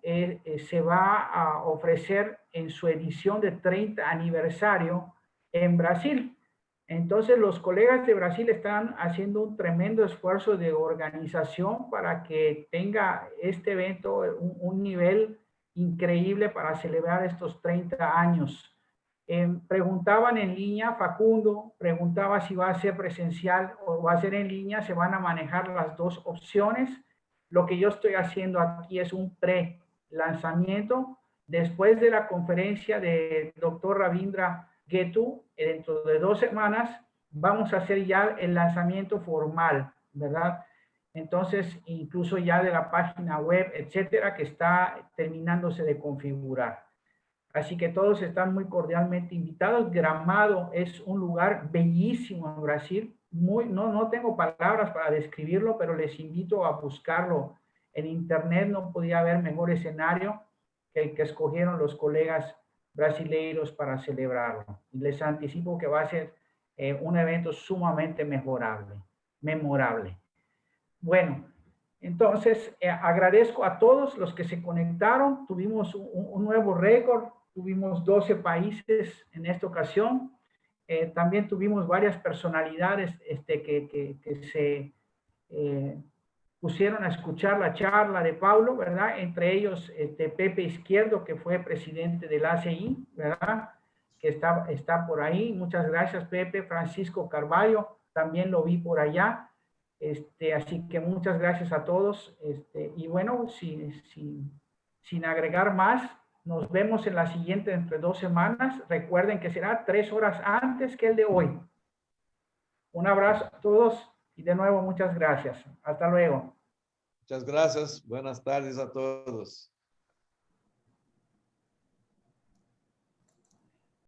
se va a ofrecer en su edición de 30 aniversario en Brasil. Entonces los colegas de Brasil están haciendo un tremendo esfuerzo de organización para que tenga este evento un nivel increíble para celebrar estos 30 años. Preguntaban en línea, Facundo preguntaba si va a ser presencial o va a ser en línea, se van a manejar las dos opciones. Lo que yo estoy haciendo aquí es un pre-lanzamiento. Después de la conferencia de Dr. Ravindra Gettu, dentro de 2 semanas, vamos a hacer ya el lanzamiento formal, ¿verdad? Entonces, incluso ya de la página web, etcétera, que está terminándose de configurar. Así que todos están muy cordialmente invitados. Gramado es un lugar bellísimo en Brasil. No tengo palabras para describirlo, pero les invito a buscarlo. En internet no podía haber mejor escenario que el que escogieron los colegas brasileiros para celebrarlo. Y les anticipo que va a ser un evento sumamente memorable. Bueno, entonces agradezco a todos los que se conectaron. Tuvimos un nuevo récord. Tuvimos 12 países en esta ocasión. También tuvimos varias personalidades que se pusieron a escuchar la charla de Paulo, ¿verdad? Entre ellos Pepe Izquierdo, que fue presidente del ACI, ¿verdad? Que está por ahí. Muchas gracias, Pepe. Francisco Carvalho, también lo vi por allá. Así que muchas gracias a todos. Y bueno, sin agregar más, nos vemos en la siguiente entre 2 semanas. Recuerden que será 3 horas antes que el de hoy. Un abrazo a todos y de nuevo muchas gracias. Hasta luego. Muchas gracias. Buenas tardes a todos.